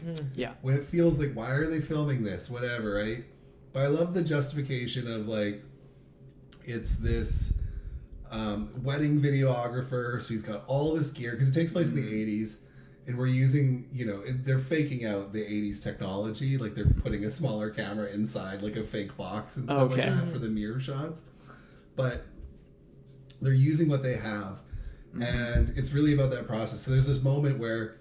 when it feels like, why are they filming this? Whatever, right? But I love the justification of like, it's this wedding videographer, so he's got all this gear, because it takes place in the 80s, and we're using, they're faking out the 80s technology, like they're putting a smaller camera inside like a fake box and stuff like that for the mirror shots. But they're using what they have, and it's really about that process. So there's this moment where,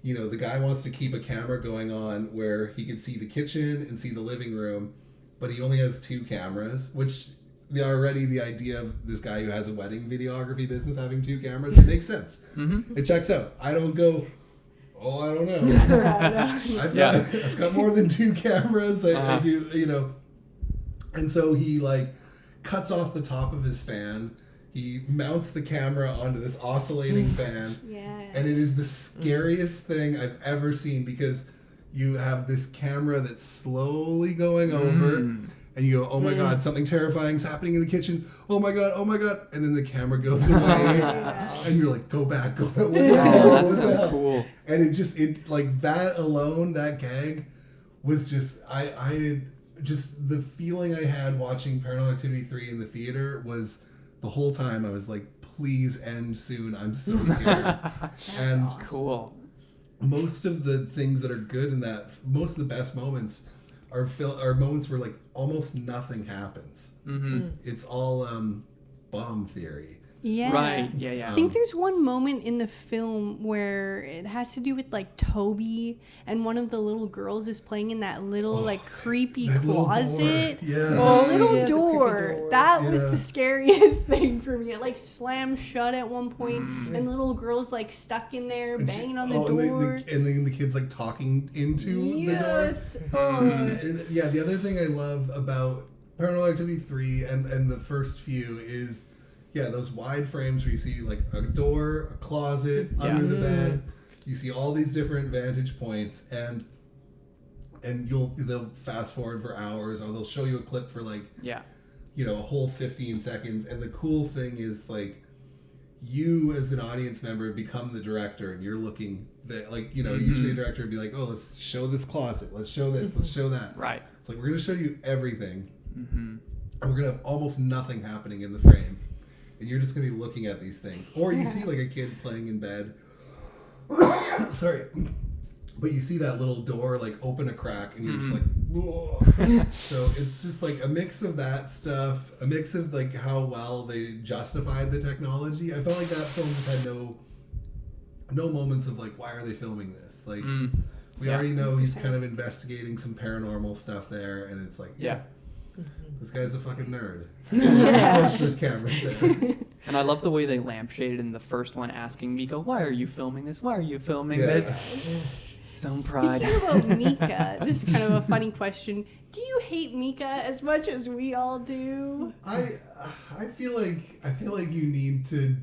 the guy wants to keep a camera going on where he can see the kitchen and see the living room, but he only has 2 cameras, which already the idea of this guy who has a wedding videography business having 2 cameras, it makes sense. It checks out. I don't go, I don't know. I've got more than 2 cameras. I do, and so he like cuts off the top of his fan. He mounts the camera onto this oscillating fan. And it is the scariest thing I've ever seen, because you have this camera that's slowly going over, and you go, oh my God, something terrifying is happening in the kitchen. Oh my God. And then the camera goes away, and you're like, go back. Oh, that sounds cool. And it like that alone, that gag was just, I just the feeling I had watching Paranormal Activity 3 in the theater was the whole time I was like, please end soon. I'm so scared. And awesome. Cool. Most of the things that are good in that, most of the best moments are moments where like almost nothing happens. It's all bomb theory. Yeah. Right. Yeah. I think there's one moment in the film where it has to do with like Toby, and one of the little girls is playing in that little like creepy closet. Little door. That was the scariest thing for me. It like slammed shut at one point, and the little girl's like stuck in there banging on the door. And then the kid's like talking into the door. Yeah, the other thing I love about Paranormal Activity 3 and the first few is, those wide frames where you see like a door, a closet, under the bed. You see all these different vantage points, and they'll fast forward for hours, or they'll show you a clip for like a whole 15 seconds. And the cool thing is like you as an audience member become the director, and you're looking that usually a director would be like, oh, let's show this closet, let's show this, let's show that. Right. It's like we're gonna show you everything, and we're gonna have almost nothing happening in the frame, and you're just gonna be looking at these things. Or you see like a kid playing in bed. Sorry. But you see that little door like open a crack, and you're just like, whoa. So it's just like a mix of that stuff, a mix of like how well they justified the technology. I felt like that film just had no moments of like, why are they filming this? Like we already know he's kind of investigating some paranormal stuff there, and it's like, this guy's a fucking nerd. There's cameras there. And I love the way they lampshaded in the first one, asking Mika, why are you filming this? Why are you filming this? His own pride. Speaking about Mika, this is kind of a funny question. Do you hate Mika as much as we all do? I feel like you need to.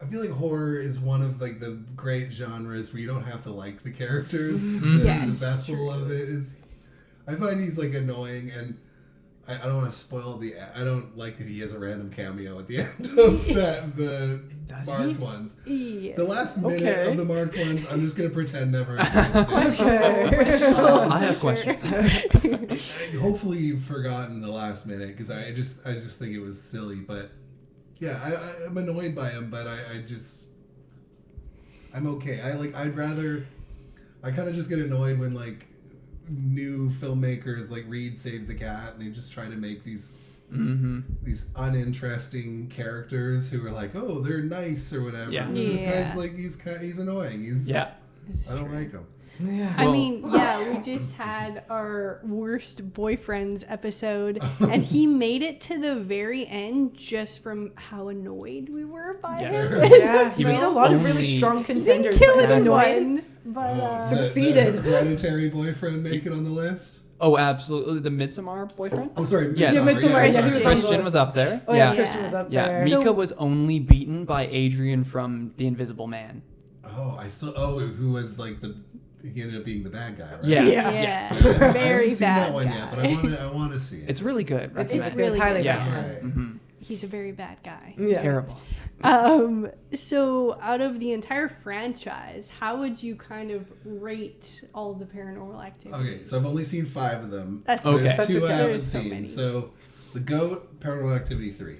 I feel like horror is one of like the great genres where you don't have to like the characters. The vessel of it is. I find he's like annoying, and I don't want to spoil I don't like that he has a random cameo at the end of the marked ones. Yeah. The last minute of the marked ones, I'm just gonna pretend never existed. I have questions. Hopefully you've forgotten the last minute, because I just think it was silly. But yeah, I'm annoyed by him, but I'm okay. I kind of just get annoyed when like new filmmakers like read Save the Cat, and they just try to make these uninteresting characters who are like, oh, they're nice or whatever. And this guy's like, he's annoying. I don't like him. I mean, we just had our worst boyfriends episode, and he made it to the very end just from how annoyed we were by him. Yeah, he made a lot of really strong contenders. Didn't kill anyone, but succeeded. The hereditary boyfriend make it on the list? Oh, absolutely. The Midsommar boyfriend? Oh, sorry. Yes. Midsommar. Christian was up there. Oh, yeah. Christian was up there. Mika was only beaten by Adrian from The Invisible Man. Who was like he ended up being the bad guy, right? Yes. Very I haven't seen bad that one guy. yet, but I want to see it. It's really good. It's really highly recommended. He's a very bad guy. Yeah. Terrible. So out of the entire franchise, how would you kind of rate all the Paranormal Activity? Okay, so I've only seen 5 of them. That's okay. There's 2 I haven't There's so seen. many. So the GOAT, Paranormal Activity 3.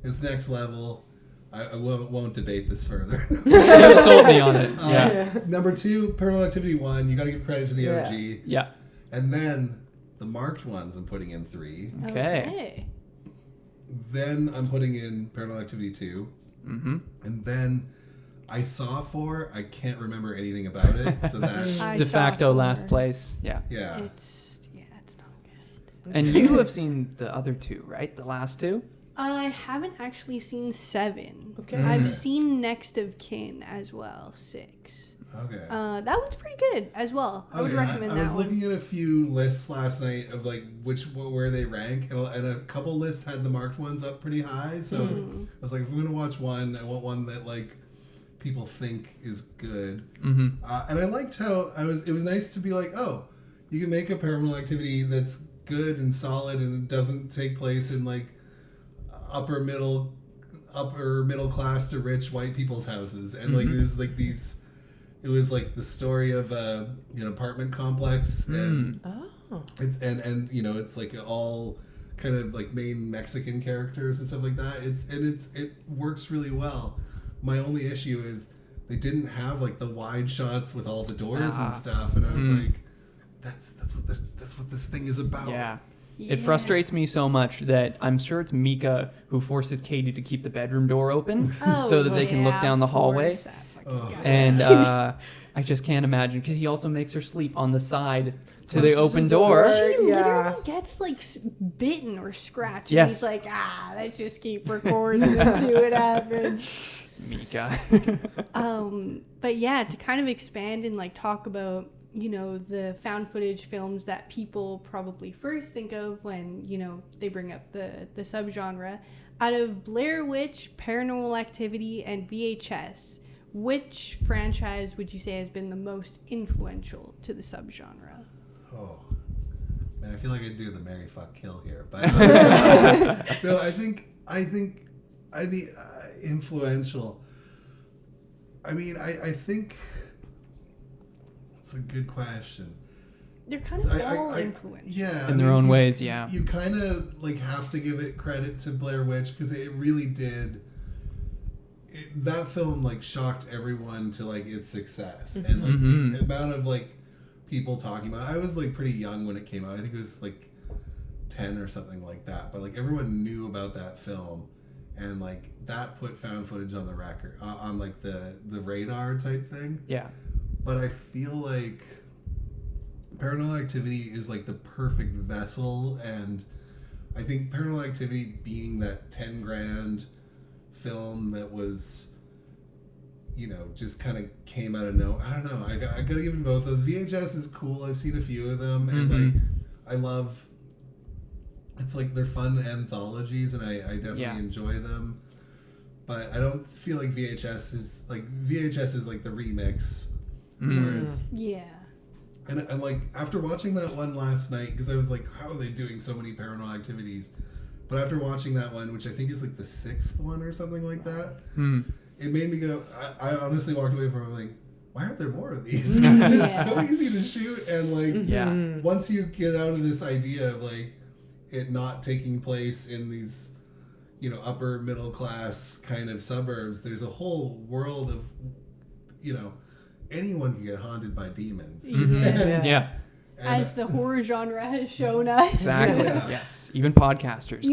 It's next level. I won't debate this further. You sold me on it. Number 2, Paranormal Activity 1. You got to give credit to the OG. Yeah. And then the marked ones I'm putting in 3. Okay. Then I'm putting in Paranormal Activity 2. And then I saw 4. I can't remember anything about it. So that de facto last place. Yeah. It's not good. And you have seen the other 2, right? The last 2? I haven't actually seen 7. Okay. I've seen Next of Kin as well, 6. Okay. That one's pretty good as well. I would recommend that one. I was looking at a few lists last night of like where they rank, and a couple lists had the marked ones up pretty high. So I was like, if I'm gonna watch one, I want one that like people think is good. And I liked how it was nice to be like, oh, you can make a Paranormal Activity that's good and solid, and it doesn't take place in like upper middle class to rich white people's houses, and like there's like these. It was like the story of an apartment complex, and it's and it's like all kind of like main Mexican characters and stuff like that. It works really well. My only issue is they didn't have like the wide shots with all the doors and stuff, and I was like, that's what this thing is about. Yeah. It frustrates me so much that I'm sure it's Mika who forces Katie to keep the bedroom door open so that they can look down the hallway. And I just can't imagine, because he also makes her sleep on the side to the open door. She literally gets like bitten or scratched. Yes. And he's like, let's just keep recording and see what happens. Mika. But yeah, to kind of expand and like talk about you know, the found footage films that people probably first think of when, you know, they bring up the subgenre. Out of Blair Witch, Paranormal Activity, and VHS, which franchise would you say has been the most influential to the subgenre? Oh, man, I feel like I'd do the marry, fuck, kill here, but no, I think I'd be influential. I mean, I think that's a good question. They're kind of all influential. Yeah, in their own ways, yeah. You kind of like have to give it credit to Blair Witch because it really did. That film like shocked everyone to like its success and like the amount of like people talking about it. I was like pretty young when it came out. I think it was like 10 or something like that. But like everyone knew about that film, and like that put found footage on the record on like the radar type thing. Yeah. But I feel like Paranormal Activity is like the perfect vessel, and I think Paranormal Activity being that 10 grand film that was, you know, just kind of came out of nowhere. I don't know. I gotta give it both. Those VHS is cool. I've seen a few of them, and like I love. It's like they're fun anthologies, and I definitely enjoy them. But I don't feel like VHS is like the remix. Whereas, and like after watching that one last night, because I was like, how are they doing so many Paranormal Activities? But after watching that one, which I think is like the 6th one or something like that, it made me go. I honestly walked away from it like, why aren't there more of these? Because it's so easy to shoot, and like once you get out of this idea of like it not taking place in these, you know, upper middle class kind of suburbs, there's a whole world of, you know, anyone can get haunted by demons. As the horror genre has shown us. Exactly. Yes. Even podcasters.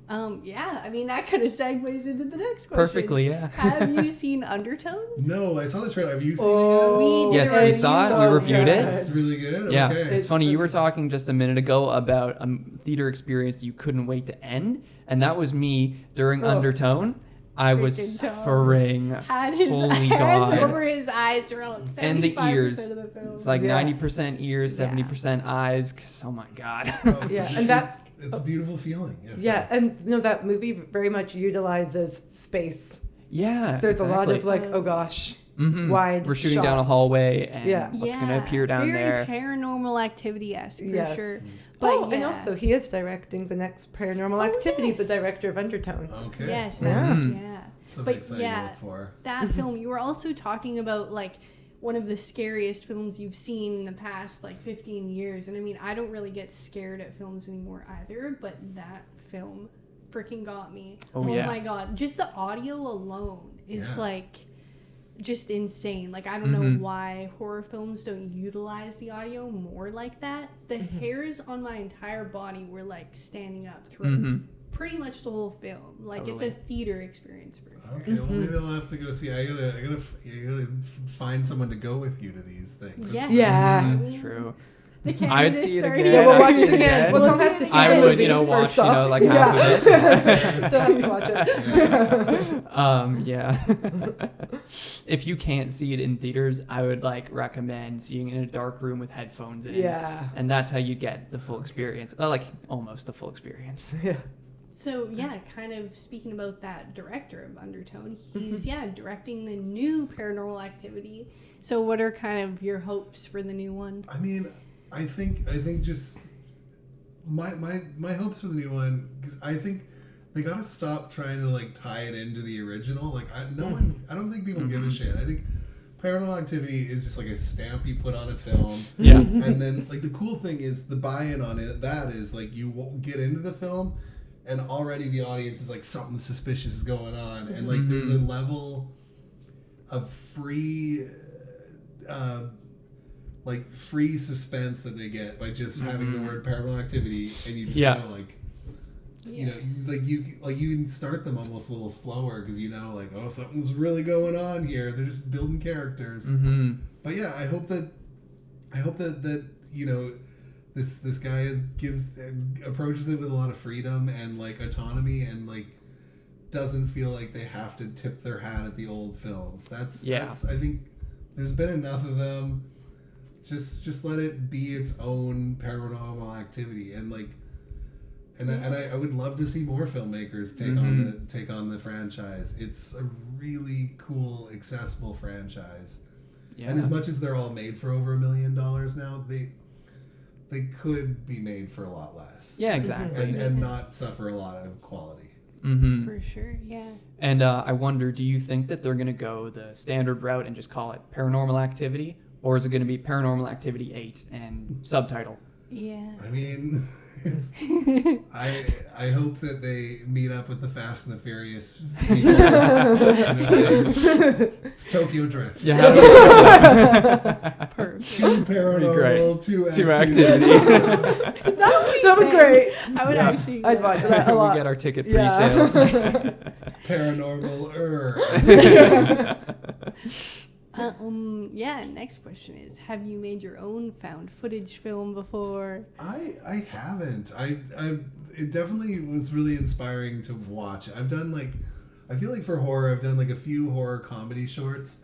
I mean, that kind of segues into the next question. Perfectly, yeah. Have you seen Undertone? No, I saw the trailer. Have you seen it? Yes, we saw it. We reviewed it. It's really good. Yeah, Okay. it's funny. You were talking just a minute ago about a theater experience you couldn't wait to end, and that was me during Undertone. I was suffering. Had his Holy hands God. over his eyes throughout 75% And the ears. of the film. It's like 90% ears, 70% eyes. 'Cause, oh my God. And that's it's a beautiful feeling. Yes, yeah, and no, that movie very much utilizes space. Yeah. There's a lot of like, oh gosh, wide. We're shooting down a shots. hallway, and what's going to appear down there? Very Paranormal Activity-esque, for sure. But and also he is directing the next Paranormal Activity, the director of Undertone. Okay. Yes, that's, Something exciting to look for. That film, you were also talking about like one of the scariest films you've seen in the past like 15 years. And I mean, I don't really get scared at films anymore either, but that film freaking got me. Oh my God. Just the audio alone is like just insane. Like, I don't know why horror films don't utilize the audio more like that. The hairs on my entire body were like standing up throughout pretty much the whole film. Like, it's a theater experience for me. Okay, well maybe I'll have to go see. I gotta find someone to go with you to these things. True. I would see it again. Yeah, we'll watch it again. Well, Tom has to see I would, watch, like half of it. Still has to watch it. If you can't see it in theaters, I would like recommend seeing it in a dark room with headphones in. Yeah. And that's how you get the full experience. Like almost the full experience. Yeah. So, kind of speaking about that director of Undertone, he's, directing the new Paranormal Activity. So what are kind of your hopes for the new one? I mean, I think just my hopes for the new one, because I think they gotta stop trying to like tie it into the original. Like I don't think people give a shit. I think Paranormal Activity is just like a stamp you put on a film. Yeah. And then like the cool thing is the buy-in on it. That is like you won't get into the film, and already the audience is like something suspicious is going on, and like there's a level of free suspense that they get by just having the word Paranormal Activity, and you just know like you can start them almost a little slower because like, oh, something's really going on here. They're just building characters. But yeah, I hope that this guy approaches it with a lot of freedom and like autonomy, and like doesn't feel like they have to tip their hat at the old films. That's I think There's been enough of them. Just let it be its own Paranormal Activity, and like, and I would love to see more filmmakers take on the franchise. It's a really cool, accessible franchise, and as much as they're all made for over $1 million now, they could be made for a lot less. Yeah, exactly, and not suffer a lot of quality. For sure, yeah. And I wonder, do you think that they're going to go the standard route and just call it Paranormal Activity? Or is it going to be Paranormal Activity 8 and subtitle? Yeah. I mean, I hope that they meet up with the Fast and the Furious people. It's Tokyo Drift. Yeah. Perfect. Two paranormal, two activity. That would be great. I would actually. I'd watch that a lot. We get our ticket pre-sales. Paranormal. Yeah, next question is, have you made your own found footage film before? I haven't. It definitely was really inspiring to watch. I've done I feel like for horror, I've done a few horror comedy shorts.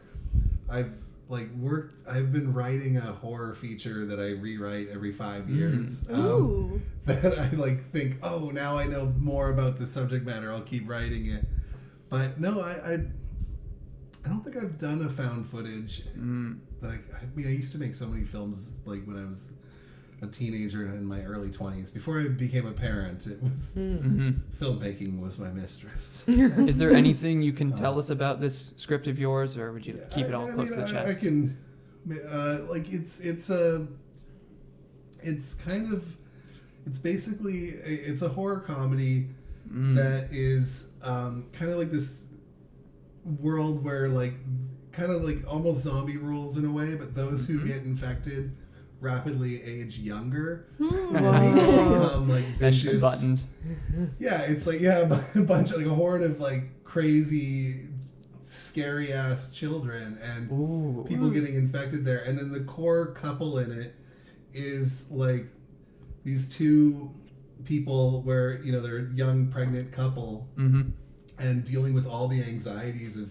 I've been writing a horror feature that I rewrite every 5 years. Ooh. That I think, oh, now I know more about the subject matter, I'll keep writing it. But no, I don't think I've done a found footage. I used to make so many films when I was a teenager in my early 20s. Before I became a parent, it was filmmaking was my mistress. Is there anything you can tell us about this script of yours, or would you keep it all close to the chest? I can, it's a horror comedy that is kind of like this world where almost zombie rules in a way, but those who get infected rapidly age younger and become vicious buttons. Yeah, it's a bunch of a horde of crazy scary ass children and people getting infected there, and then the core couple in it is these two people where they're a young pregnant couple and dealing with all the anxieties of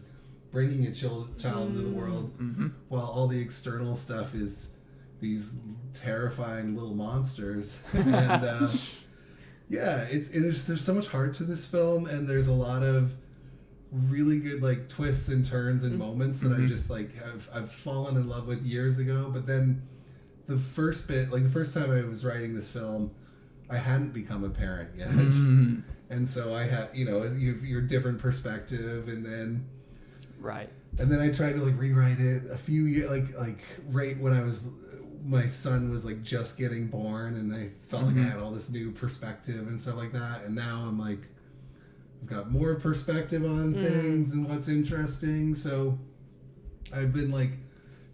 bringing a child into the world while all the external stuff is these terrifying little monsters. And there's so much heart to this film, and there's a lot of really good twists and turns and moments that I just I've fallen in love with years ago. But then the first bit, the first time I was writing this film, I hadn't become a parent yet. And so I had, your different perspective, and then I tried to rewrite it a few years, right when my son was just getting born, and I felt like I had all this new perspective and stuff like that. And now I'm I've got more perspective on things and what's interesting. So I've been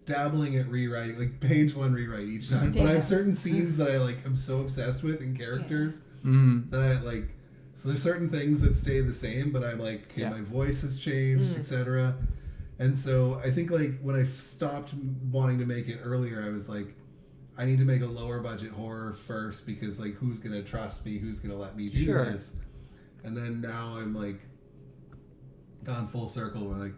dabbling at rewriting, page one rewrite each time. But I have certain scenes that I I'm so obsessed with and characters that I so there's certain things that stay the same, but I'm my voice has changed, etc. And so I think when I stopped wanting to make it earlier, I was I need to make a lower budget horror first, because who's gonna trust me? Who's gonna let me do this? And then now I'm gone full circle. We're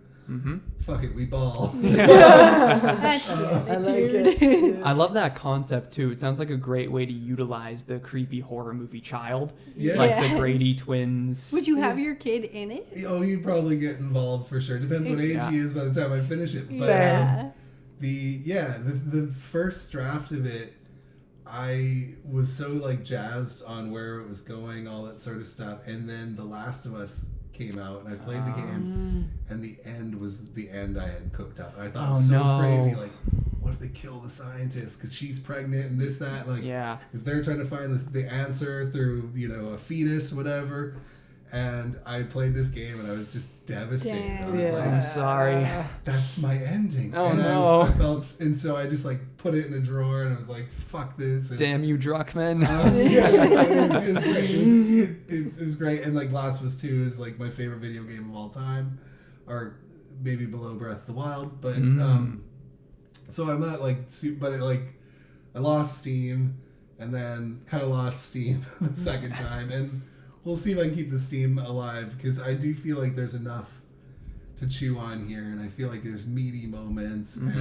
fuck it, we ball. That's I like it. I love that concept too. It sounds like a great way to utilize the creepy horror movie child, Yes. the Grady twins. Would you have your kid in it? Oh, you'd probably get involved for sure. Depends what age he is by the time I finish it. But the first draft of it, I was so jazzed on where it was going, all that sort of stuff. And then The Last of Us came out, and I played the game, and the end was the end I had cooked up. And I thought it was so crazy. What if they kill the scientist because she's pregnant and this, that, because they're trying to find the answer through a fetus, whatever. And I played this game, and I was just devastated. Damn. I was I'm sorry. that's my ending. Oh, and no. I felt, and so I just put it in a drawer, and I was fuck this. And, Damn you, Druckmann. It was great. And Last of Us 2 is my favorite video game of all time, or maybe below Breath of the Wild. But so I'm not but I lost steam, and then kind of lost steam the second time, and we'll see if I can keep the steam alive, because I do feel there's enough to chew on here, and I feel like there's meaty moments, Mm-hmm.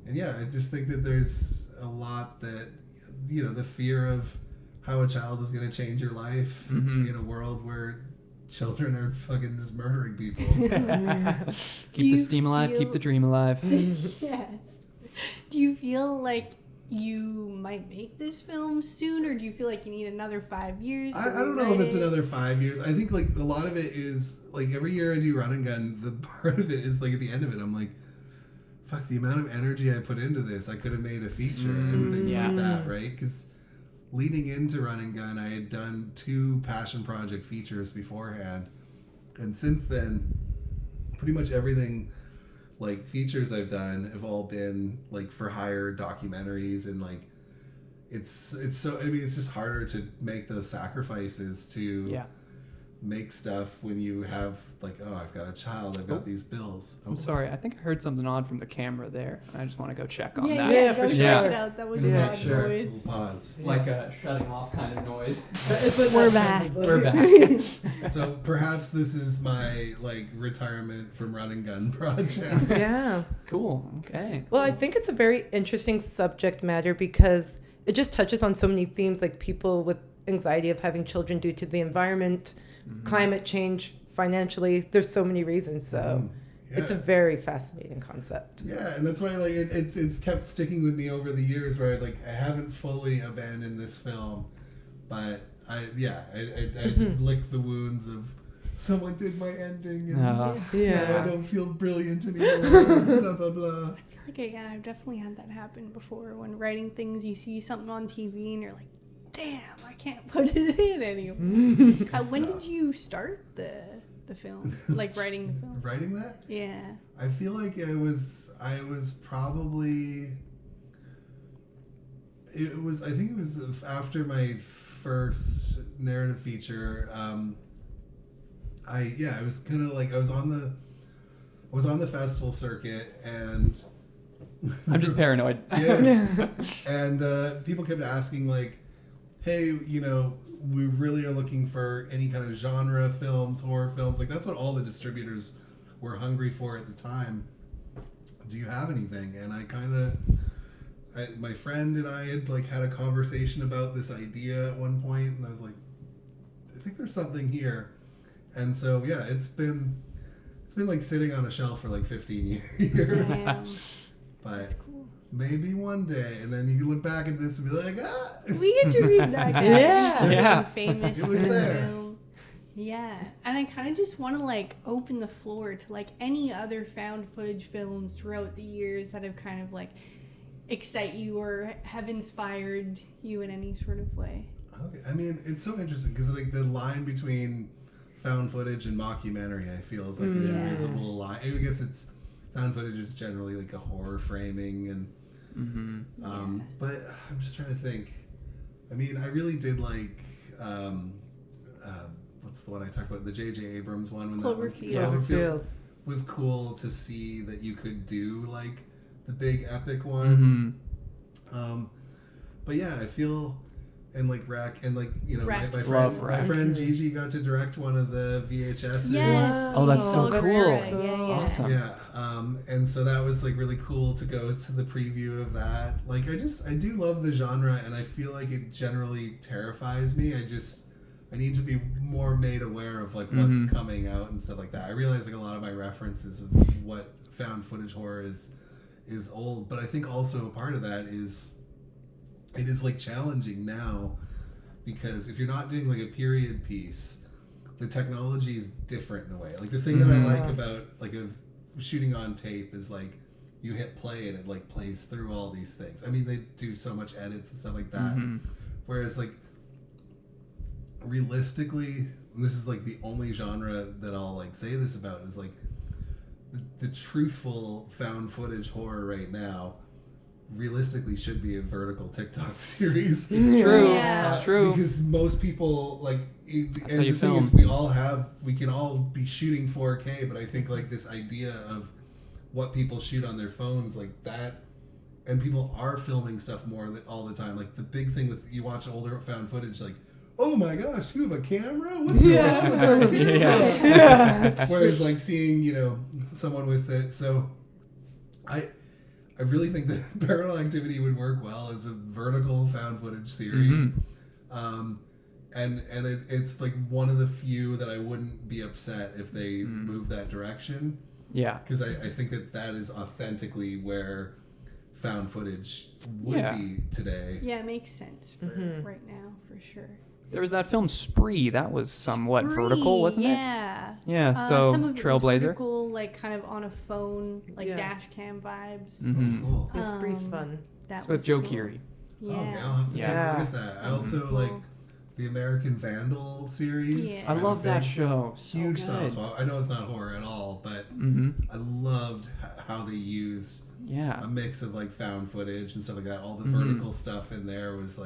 and yeah, I just think that there's a lot that, you know, the fear of how a child is going to change your life Mm-hmm. in a world where children are fucking just murdering people. Keep you the steam alive, keep feel- the dream alive. Yes. Do you feel like you might make this film soon, or do you feel like you need another 5 years? I don't know if it's another 5 years. I think like a lot of it is like every year I do RunNGun, the part of it is like at the end of it, I'm like, fuck, the amount of energy I put into this, I could have made a feature and things yeah. like that, right? Because leading into RunNGun, I had done 2 passion project features beforehand, and since then, pretty much everything, like features I've done, have all been like for hire documentaries, and like it's so, I mean, it's just harder to make those sacrifices to Yeah. make stuff when you have like, oh, I've got a child, I've got these bills. I'm sorry, I think I heard something odd from the camera there. I just want to go check on Yeah, that. Yeah, go for check sure. it out. That was Yeah, a odd sure. noise. We'll pause. Like a shutting off kind of noise. We're back. We're back. So perhaps this is my like retirement from RunNGun project. Yeah. Cool. Okay. Well, I think it's a very interesting subject matter because it just touches on so many themes, like people with anxiety of having children due to the environment, climate change, financially. There's so many reasons. So it's a Yeah. very fascinating concept. Yeah, and that's why like it's kept sticking with me over the years, where like I haven't fully abandoned this film, but I did lick the wounds of someone did my ending, and now Yeah. I don't feel brilliant anymore. Blah blah blah. I feel like I've definitely had that happen before. When writing things, you see something on TV and you're like, damn, I can't put it in anymore. When did you start the film? Like writing the film? Writing that, Yeah. I feel like I was probably. I think it was after my first narrative feature. I was kind of like I was on the festival circuit, and I'm just paranoid. yeah, and people kept asking like, hey, you know, we really are looking for any kind of genre films, horror films. Like that's what all the distributors were hungry for at the time. Do you have anything? And I kind of, my friend and I had like had a conversation about this idea at one point, and I was like, I think there's something here. And so yeah, it's been like sitting on a shelf for like 15 years. Damn. But Cool. maybe one day, and then you can look back at this and be like, ah. We get to read that guy. Yeah. Yeah. Famous It was for the there. film. Yeah. And I kind of just want to like open the floor to like any other found footage films throughout the years that have kind of like excite you or have inspired you in any sort of way. Okay. I mean, it's so interesting because like the line between found footage and mockumentary, I feel, is like an Yeah. invisible line. I guess it's found footage is generally like a horror framing, and but I'm just trying to think. I mean, I really did like what's the one I talked about, the J.J. Abrams one, when Cloverfield. that one, Cloverfield. was cool to see that you could do like the big epic one. But yeah, I feel, and like Rack, and like, you know, Rack. my Love friend, Rack. my friend Gigi got to direct one of the VHSs. Yes. Oh, that's so Gigi cool. Cabrera. Yeah, yeah. Awesome. Yeah, and so that was like really cool to go to the preview of that. Like I do love the genre, and I feel like it generally terrifies me. I need to be more made aware of like what's coming out and stuff like that. I realize like a lot of my references of what found footage horror is old, but I think also a part of that is it is like challenging now, because if you're not doing like a period piece, the technology is different in a way. Like the thing that I like about like of shooting on tape is like you hit play and it like plays through all these things. I mean, they do so much edits and stuff like that. Whereas like realistically, and this is like the only genre that I'll like say this about, is like the truthful found footage horror right now realistically should be a vertical TikTok series. It's true. Yeah. It's true. Because most people like, That's and how you the thing is, film. we can all be shooting 4K, but I think like this idea of what people shoot on their phones like that, and people are filming stuff more all the time. Like the big thing with, you watch older found footage, like oh my gosh, you have a camera? What's going on with that camera? Yeah. Whereas like seeing, someone with it. So I really think that Paranormal Activity would work well as a vertical found footage series. And it's like one of the few that I wouldn't be upset if they move that direction. Yeah. Because I think that is authentically where found footage would be today. Yeah, it makes sense for right now, for sure. There was that film Spree. That was somewhat vertical, wasn't it? Yeah, so some of it Trailblazer. was vertical, like kind of on a phone, like dash cam vibes. Oh, cool. It's pretty fun. It's with Joe Keery. Yeah. Okay, I'll have to take a look at that. I also like the American Vandal series. Yeah. I love that show. Huge so soft. I know it's not horror at all, but I loved how they used a mix of like found footage and stuff like that. All the vertical stuff in there was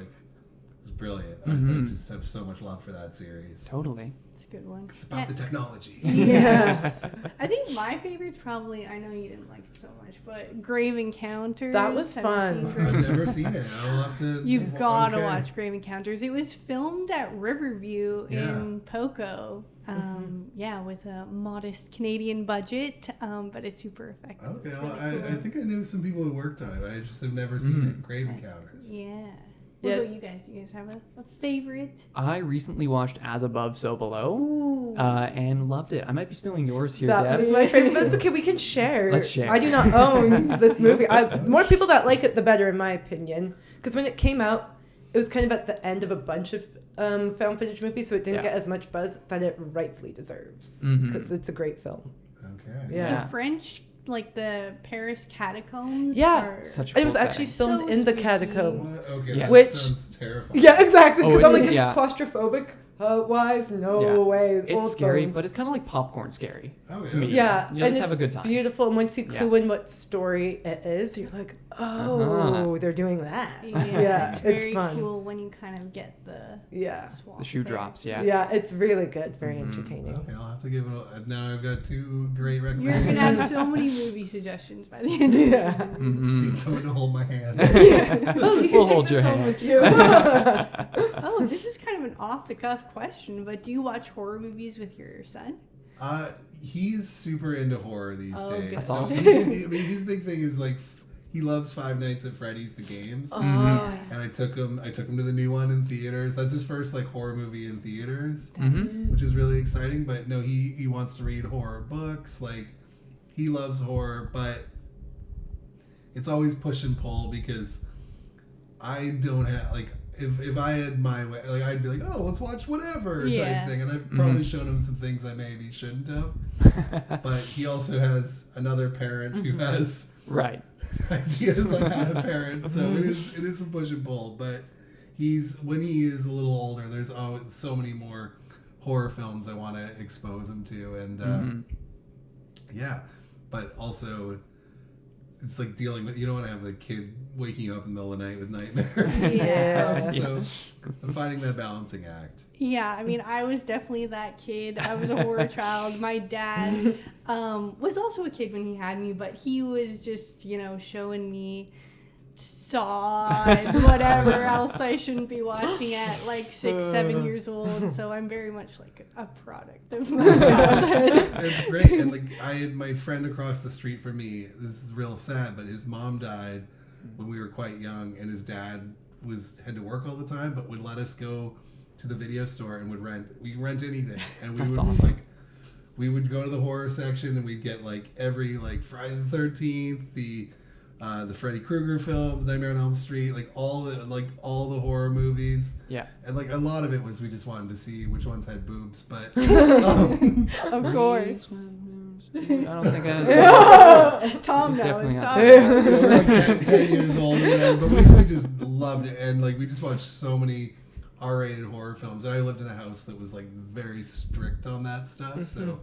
brilliant. I just have so much love for that series. Totally. It's a good one. It's about the technology. Yes. I think my favorite's probably, I know you didn't like it so much, but Grave Encounters. That was Have you fun. seen Grave I've never seen it. I'll have to. You've got to watch Grave Encounters. It was filmed at Riverview in Poco. With a modest Canadian budget, but it's super effective. Okay, it's well, really cool. I think I knew some people who worked on it. I just have never seen it. Grave Encounters. Yeah. What about you guys? Do you guys have a favorite? I recently watched As Above, So Below, and loved it. I might be stealing yours here, That Deb. was my favorite. That's okay. We can share. Let's share. I do not own this movie. More people that like it, the better, in my opinion. Because when it came out, it was kind of at the end of a bunch of found footage movies, so it didn't get as much buzz that it rightfully deserves. Because it's a great film. Okay. Yeah. The French, like the Paris catacombs. Yeah. are Such a And cool it was actually setting. filmed So in the spooky. catacombs. What? Okay, Yes. that Which- sounds terrifying. Yeah, exactly. Because I'm like, it's- just claustrophobic. Wise? No way. It's Old scary, bones. but it's kind of like popcorn scary Oh, to me. Yeah, You just and have it's a good time. beautiful. And once you clue in what story it is, you're like, oh, they're doing that. Yeah, it's very fun. cool when you kind of get the swamp The shoe there. drops, yeah. Yeah, it's really good. Very entertaining. Okay, I'll have to give it now I've got two great You're recommendations. gonna have so many movie suggestions by the end of Yeah. Just need someone to hold my hand. We'll hold your hand. With you. Oh, this is kind of an off-the-cuff question, but do you watch horror movies with your son? He's super into horror these days. good. That's So awesome. his big thing is like he loves Five Nights at Freddy's the games. And I took him to the new one in theaters. That's his first like horror movie in theaters, which is really exciting. But no, he wants to read horror books. Like he loves horror, but it's always push and pull because I don't have like if I had my way, like I'd be like, oh, let's watch whatever type thing, and I've probably shown him some things I maybe shouldn't have. But he also has another parent who has ideas on how to parent, so it is a push and pull. But when he is a little older, there's always so many more horror films I want to expose him to, and but also it's like dealing with, you don't want to have the kid waking you up in the middle of the night with nightmares. Yeah. So I'm finding that balancing act. Yeah, I mean, I was definitely that kid. I was a horror child. My dad was also a kid when he had me, but he was just, showing me Saw and whatever else I shouldn't be watching at like 6, 7 years old. So I'm very much like a product of my childhood. It's great. And like I had my friend across the street from me, this is real sad, but his mom died when we were quite young, and his dad had to work all the time, but would let us go to the video store and would rent anything. And we we would go to the horror section and we'd get like every like Friday the 13th, the Freddy Krueger films, Nightmare on Elm Street, like all the horror movies. Yeah. And like a lot of it was we just wanted to see which ones had boobs, but Of course. I don't think I Tom He's definitely knows. not. Tom we knows. were like 10 years old or whatever, but we just loved it. And like we just watched so many R-rated horror films. And I lived in a house that was like very strict on that stuff, so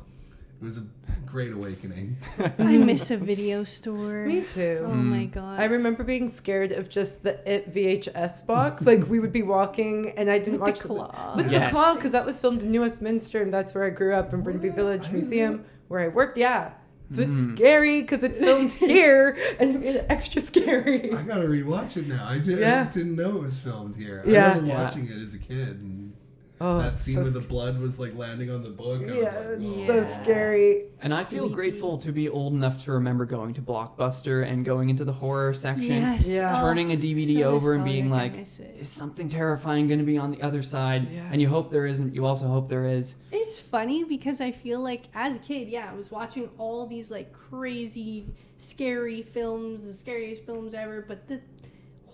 it was a great awakening. I miss a video store. Me too. Oh my god. I remember being scared of just the It VHS box. Like we would be walking, and I didn't watch the claw. with Yes. the claw because that was filmed in New Westminster, and that's where I grew up in Burnaby Village Museum, where I worked. Yeah, so it's scary because it's filmed here, and it made it extra scary. I gotta rewatch it now. I didn't know it was filmed here. Yeah. I remember watching it as a kid, and Oh, that scene so where the blood was like landing on the book. I was Yeah, like, it's whoa. so scary. And I feel grateful to be old enough to remember going to Blockbuster and going into the horror section, Yes. Yeah. turning a DVD so over and being nostalgic, I like, miss it. is something terrifying going to be on the other side? Yeah. And you hope there isn't. You also hope there is. It's funny because I feel like as a kid, I was watching all these like crazy, scary films, the scariest films ever. But the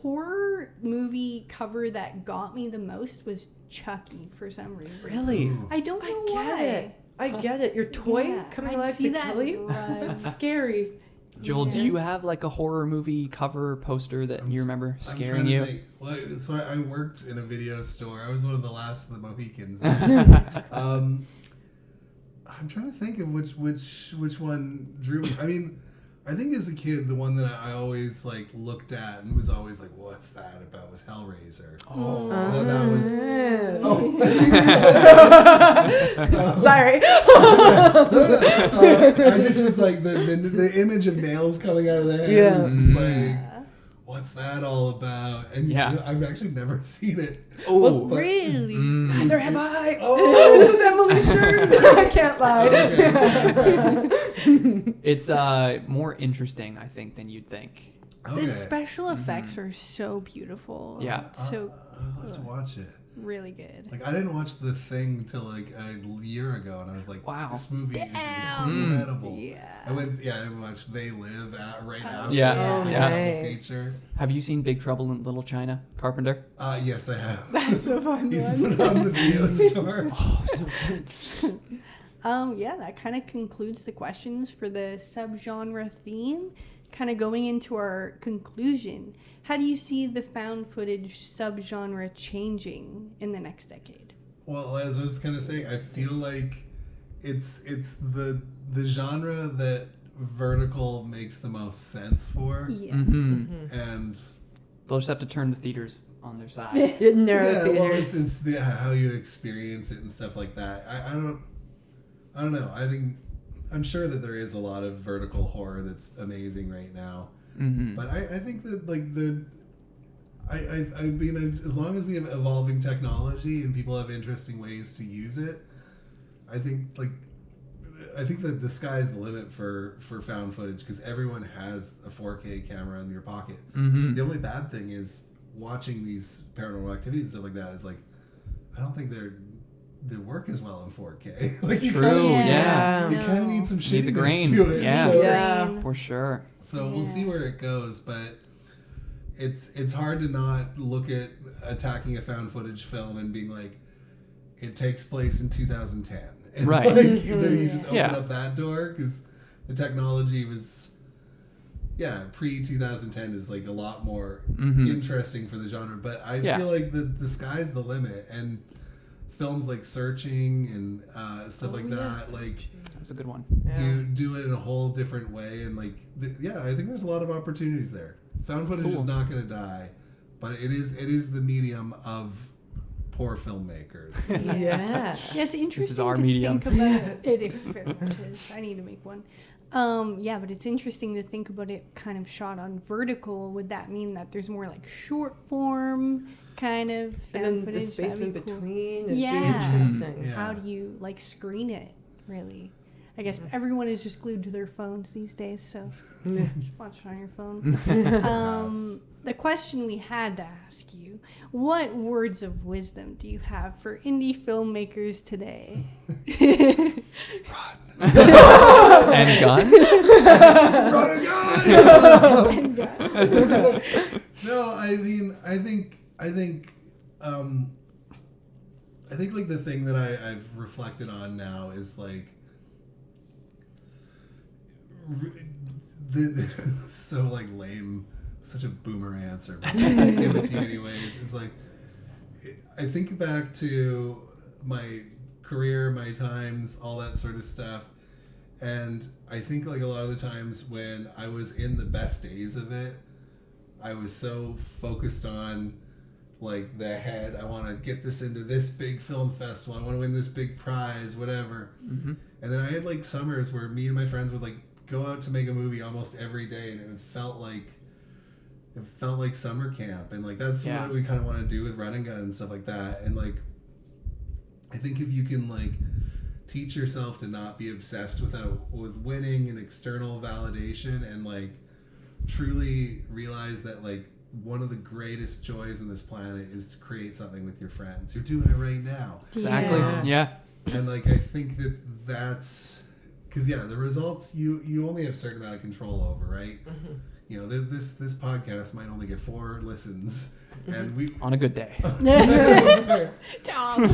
horror movie cover that got me the most was Chucky for some reason. Really? Ooh. I don't know why. I get it. Your toy Yeah, coming I'd alive see to that kill you? run. That's scary. Joel, do Yeah. you have like a horror movie cover poster that you remember I'm scaring trying to you? think. Well, so I worked in a video store. I was one of the last of the Mohicans. I'm trying to think of which one drew me. I mean, I think as a kid, the one that I always like looked at and was always like, "What's that about?" was Hellraiser. Oh. That was. Oh. Sorry. I just was like the image of nails coming out of the head Yeah. was just like, what's that all about? And Yeah. I've actually never seen it. Oh. But- Really? Neither have I. Oh. This is Emily's shirt. I can't lie. Okay. It's more interesting, I think, than you'd think. Okay. The special effects are so beautiful. Yeah. So I'll have to watch it. really good. Like I didn't watch The Thing till like a year ago, and I was like, Wow. this movie is Ow. incredible. Yeah. I watched They Live right now. Yeah. It's like Yeah. a double Nice. feature. Have you seen Big Trouble in Little China, Carpenter? Yes, I have. That's a fun He's one. put on the video store. Oh, so good. Yeah, that kind of concludes the questions for the subgenre theme. Kind of going into our conclusion, how do you see the found footage subgenre changing in the next decade? Well, as I was kind of saying, I feel like it's the genre that vertical makes the most sense for, Yeah. Mm-hmm. and They'll just have to turn the theaters on their side. Narrow well, theaters. it's how you experience it and stuff like that. I don't know. I'm sure that there is a lot of vertical horror that's amazing right now, Mm-hmm. but I think that like I mean, as long as we have evolving technology and people have interesting ways to use it, I think that the sky's the limit for found footage because everyone has a 4K camera in your pocket. Mm-hmm. The only bad thing is watching these paranormal activities and stuff like that is like, I don't think they work as well in 4K. Like True, yeah. You kind of need some Need the shittiness grain, to it. yeah. So, Yeah. For sure. so we'll see where it goes, but it's hard to not look at attacking a found footage film and being like, it takes place in 2010. And Right. like, then you just open Yeah. up that door because the technology was, pre-2010 is like a lot more Mm-hmm. interesting for the genre. But I Yeah. feel like the sky's the limit. And films like Searching and stuff like that, yes. like That was a good one. do it in a whole different way. And like, I think there's a lot of opportunities there. Found footage is Cool. not going to die, but it is the medium of poor filmmakers. Yeah. Yeah, it's interesting our to medium. think about it. If it is, I need to make one. But it's interesting to think about it kind of shot on vertical. Would that mean that there's more like short form kind of And found then the footage? space That'd in be cool. between. It'd Yeah. be interesting. Yeah. How do you like screen it, really? I guess everyone is just glued to their phones these days, so just watch it on your phone. The question we had to ask you, what words of wisdom do you have for indie filmmakers today? And gun? Run a gun! No, I mean, I think like the thing that I've reflected on now is like so like lame, such a boomer answer, but I give it to you anyways. It's like I think back to my career, my times, all that sort of stuff, and I think like a lot of the times when I was in the best days of it, I was so focused on like the head. I want to get this into this big film festival. I want to win this big prize, whatever. Mm-hmm. And then I had like summers where me and my friends would like go out to make a movie almost every day, and it felt like summer camp. And like that's Yeah. what we kind of want to do with RunNGun and stuff like that. And like I think if you can like teach yourself to not be obsessed with winning and external validation, and like truly realize that like one of the greatest joys on this planet is to create something with your friends. You're doing it right now. Exactly. Yeah. And like I think that's because the results you only have a certain amount of control over, right? Mm-hmm. You know, this podcast might only get 4 listens, and we On a good day. Tom.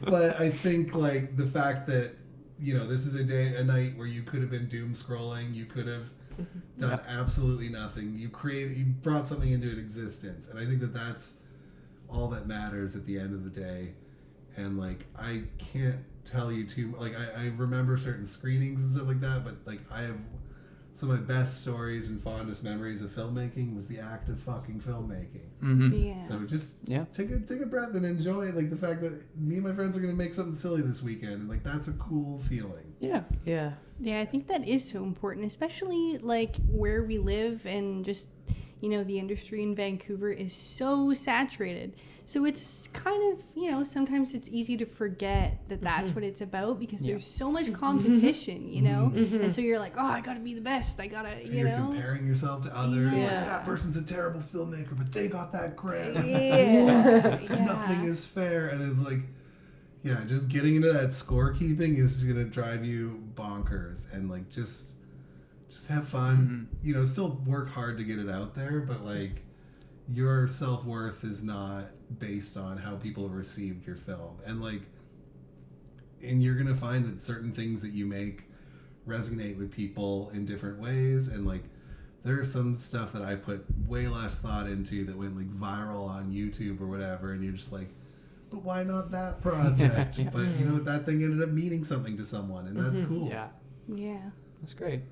but I think like the fact that this is a night where you could have been doom scrolling, you could have done absolutely nothing. You brought something into existence, and I think that that's all that matters at the end of the day. And like I can't tell you too. Like I remember certain screenings and stuff like that, but like I have. Some of my best stories and fondest memories of filmmaking was the act of fucking filmmaking. Mm-hmm. Yeah. So just take a breath and enjoy like the fact that me and my friends are going to make something silly this weekend, and like that's a cool feeling. Yeah. Yeah, I think that is so important, especially like where we live, and just the industry in Vancouver is so saturated. So it's kind of, sometimes it's easy to forget that that's what it's about, because there's so much competition, and so you're like, oh, I gotta be the best. I gotta, You're comparing yourself to others. Yeah. Like, that person's a terrible filmmaker, but they got that credit. Yeah. Nothing is fair. And it's like, just getting into that scorekeeping is going to drive you bonkers. And like, just have fun. Still work hard to get it out there, but like, your self-worth is not based on how people received your film. And like, and you're going to find that certain things that you make resonate with people in different ways. And like, there's some stuff that I put way less thought into that went like viral on YouTube or whatever. And you're just like, but why not that project? But that thing ended up meaning something to someone, and that's cool. Yeah. That's great.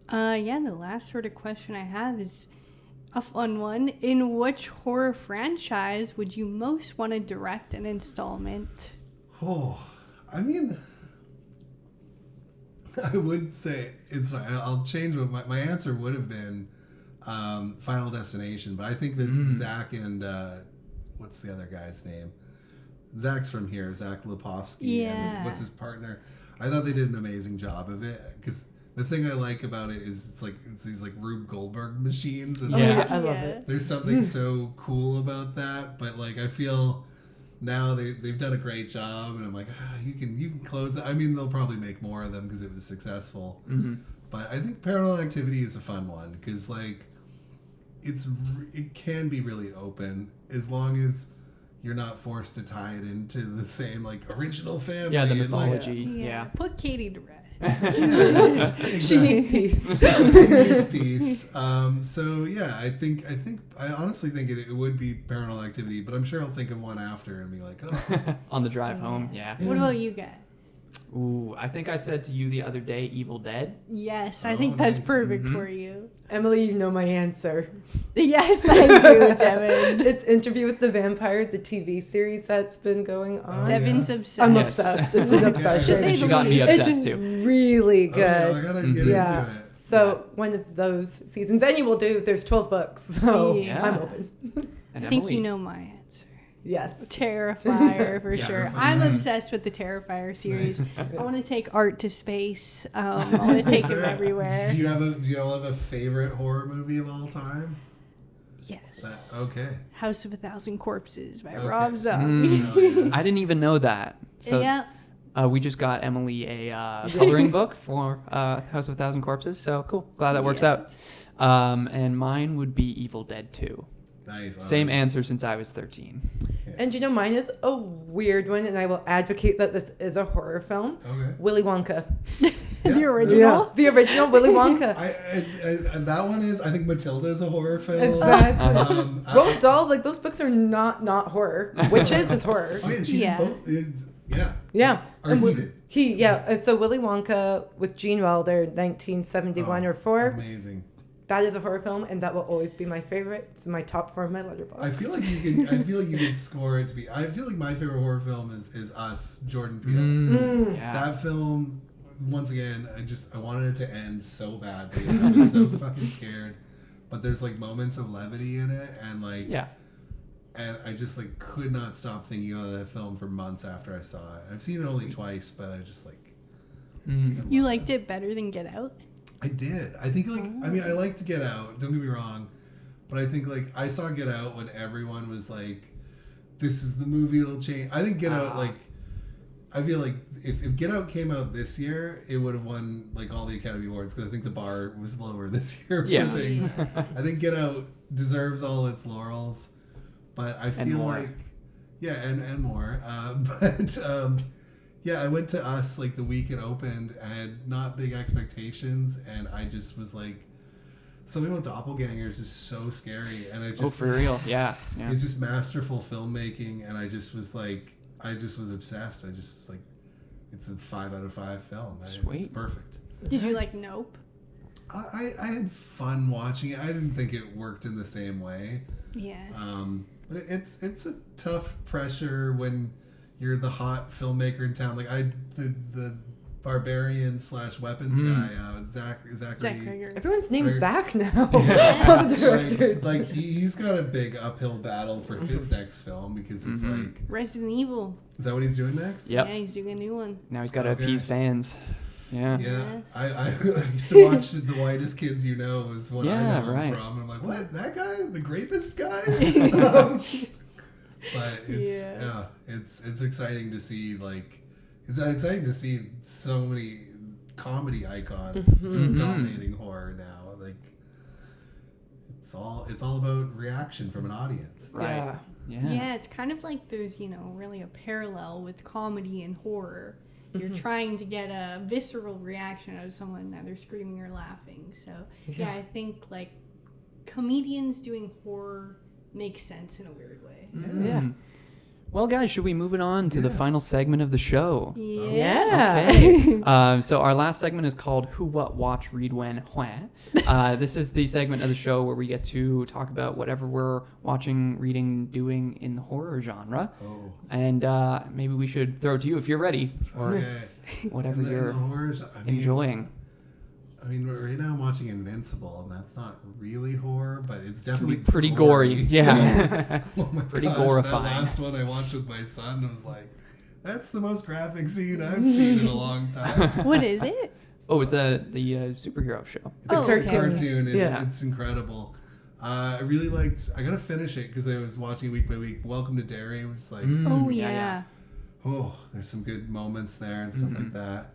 The last sort of question I have is a fun one. In which horror franchise would you most want to direct an installment? Oh, I mean, I would say it's fine. I'll change what my answer would have been. Final Destination, but I think that Zach and what's the other guy's name? Zach's from here, Zach Leposky. And what's his partner? I thought they did an amazing job of it, because the thing I like about it is it's these like Rube Goldberg machines, and I love it. There's something so cool about that. But like I feel now they've done a great job, and I'm like, you can close that. I mean, they'll probably make more of them because it was successful. But I think Paranormal Activity is a fun one, because like it can be really open as long as you're not forced to tie it into the same like original family. Yeah, the and, mythology. Yeah. Put Katie to rest. She needs peace. She needs peace. So yeah, I honestly think it would be Paranormal Activity, but I'm sure I'll think of one after and be like, oh. On the drive home, What about you guys? Ooh, I think I said to you the other day, Evil Dead. Yes, I think that's nice. perfect for you. Emily, you know my answer. Yes, I do, Devin. It's Interview with the Vampire, the TV series that's been going on. Devin's obsessed. I'm Yes. obsessed. It's an obsession. Say She the got me least. obsessed It's too. really good. Okay, I gotta get into it. So one of those seasons, and you will do. There's 12 books, so Yeah. I'm open. And I think Emily, you know my answer. Yes. Terrifier for sure. Terrifier. I'm obsessed with the Terrifier series. I want to take art to space. I want to take him everywhere. Do you all have a favorite horror movie of all time? Yes. Okay. House of a Thousand Corpses by Okay. Rob Zombie. Hell yeah. I didn't even know that. So Yeah. we just got Emily a coloring book for House of a Thousand Corpses. So cool. Glad that works out. And mine would be Evil Dead 2. Nice. Same answer since I was 13. And mine is a weird one, and I will advocate that this is a horror film. Okay. Willy Wonka. The original. The original Willy Wonka. I that one is. I think Matilda is a horror film. Exactly. I- Roald Dahl, like those books are not horror. Witches is horror. Oh, yeah, she Yeah. did both. Yeah. Yeah. Or And he did. And so Willy Wonka with Gene Wilder, 1971 or 4. Amazing. That is a horror film, and that will always be my favorite. It's in my top 4 of my letterbox. I feel like you can score it to be. I feel like my favorite horror film is Us, Jordan Peele. Yeah. That film, once again, I wanted it to end so badly. I was so fucking scared. But there's like moments of levity in it, and like Yeah. And I just like could not stop thinking about that film for months after I saw it. I've seen it only twice, but I just like. You liked it better than Get Out? I did. I think like I mean I liked Get Out. Don't get me wrong, but I think like I saw Get Out when everyone was like, "This is the movie that'll change." I think Get Out like. I feel like if Get Out came out this year, it would have won like all the Academy Awards because I think the bar was lower this year for things. I think Get Out deserves all its laurels, but I feel like and more. Yeah, I went to Us like the week it opened. I had not big expectations, and I just was like, something about doppelgangers is so scary, and I just for real, yeah. It's just masterful filmmaking, and I just was like. I just was obsessed. I just was like, it's a 5 out of 5 film. Sweet. It's perfect. Did you like Nope? I had fun watching it. I didn't think it worked in the same way. Yeah. But it's a tough pressure when you're the hot filmmaker in town. Like the barbarian / weapons guy, Zach Krieger. Everyone's named Zach now. All the directors. Like he's got a big uphill battle for his next film because it's like Resident Evil. Is that what he's doing next? Yep. Yeah, he's doing a new one. Now he's got to appease fans. Yeah. Yeah. I used to watch The Whitest Kids You Know is what I know him from. And I'm like, what? That guy? The Grapist guy? But it's exciting to see it's exciting to see so many comedy icons dominating horror now. Like it's all about reaction from an audience. Right. Yeah, it's kind of like there's, really a parallel with comedy and horror. You're trying to get a visceral reaction out of someone, either screaming or laughing. So, I think, like, comedians doing horror makes sense in a weird way. Yeah. Well, guys, should we move it on to the final segment of the show? Yeah. Okay. So our last segment is called Who, What, Watch, Read, When, When. This is the segment of the show where we get to talk about whatever we're watching, reading, doing in the horror genre. Oh. And maybe we should throw it to you if you're ready, or whatever you're enjoying. I mean, right now I'm watching Invincible, and that's not really horror, but it's definitely pretty gory. Yeah. Oh my pretty gosh, gorifying. That last one I watched with my son was like, that's the most graphic scene I've seen in a long time. What is it? Oh, it's the superhero show. It's a cartoon. It's incredible. I really liked. I gotta finish it because I was watching week by week. Welcome to Derry was like, oh, there's some good moments there and stuff like that.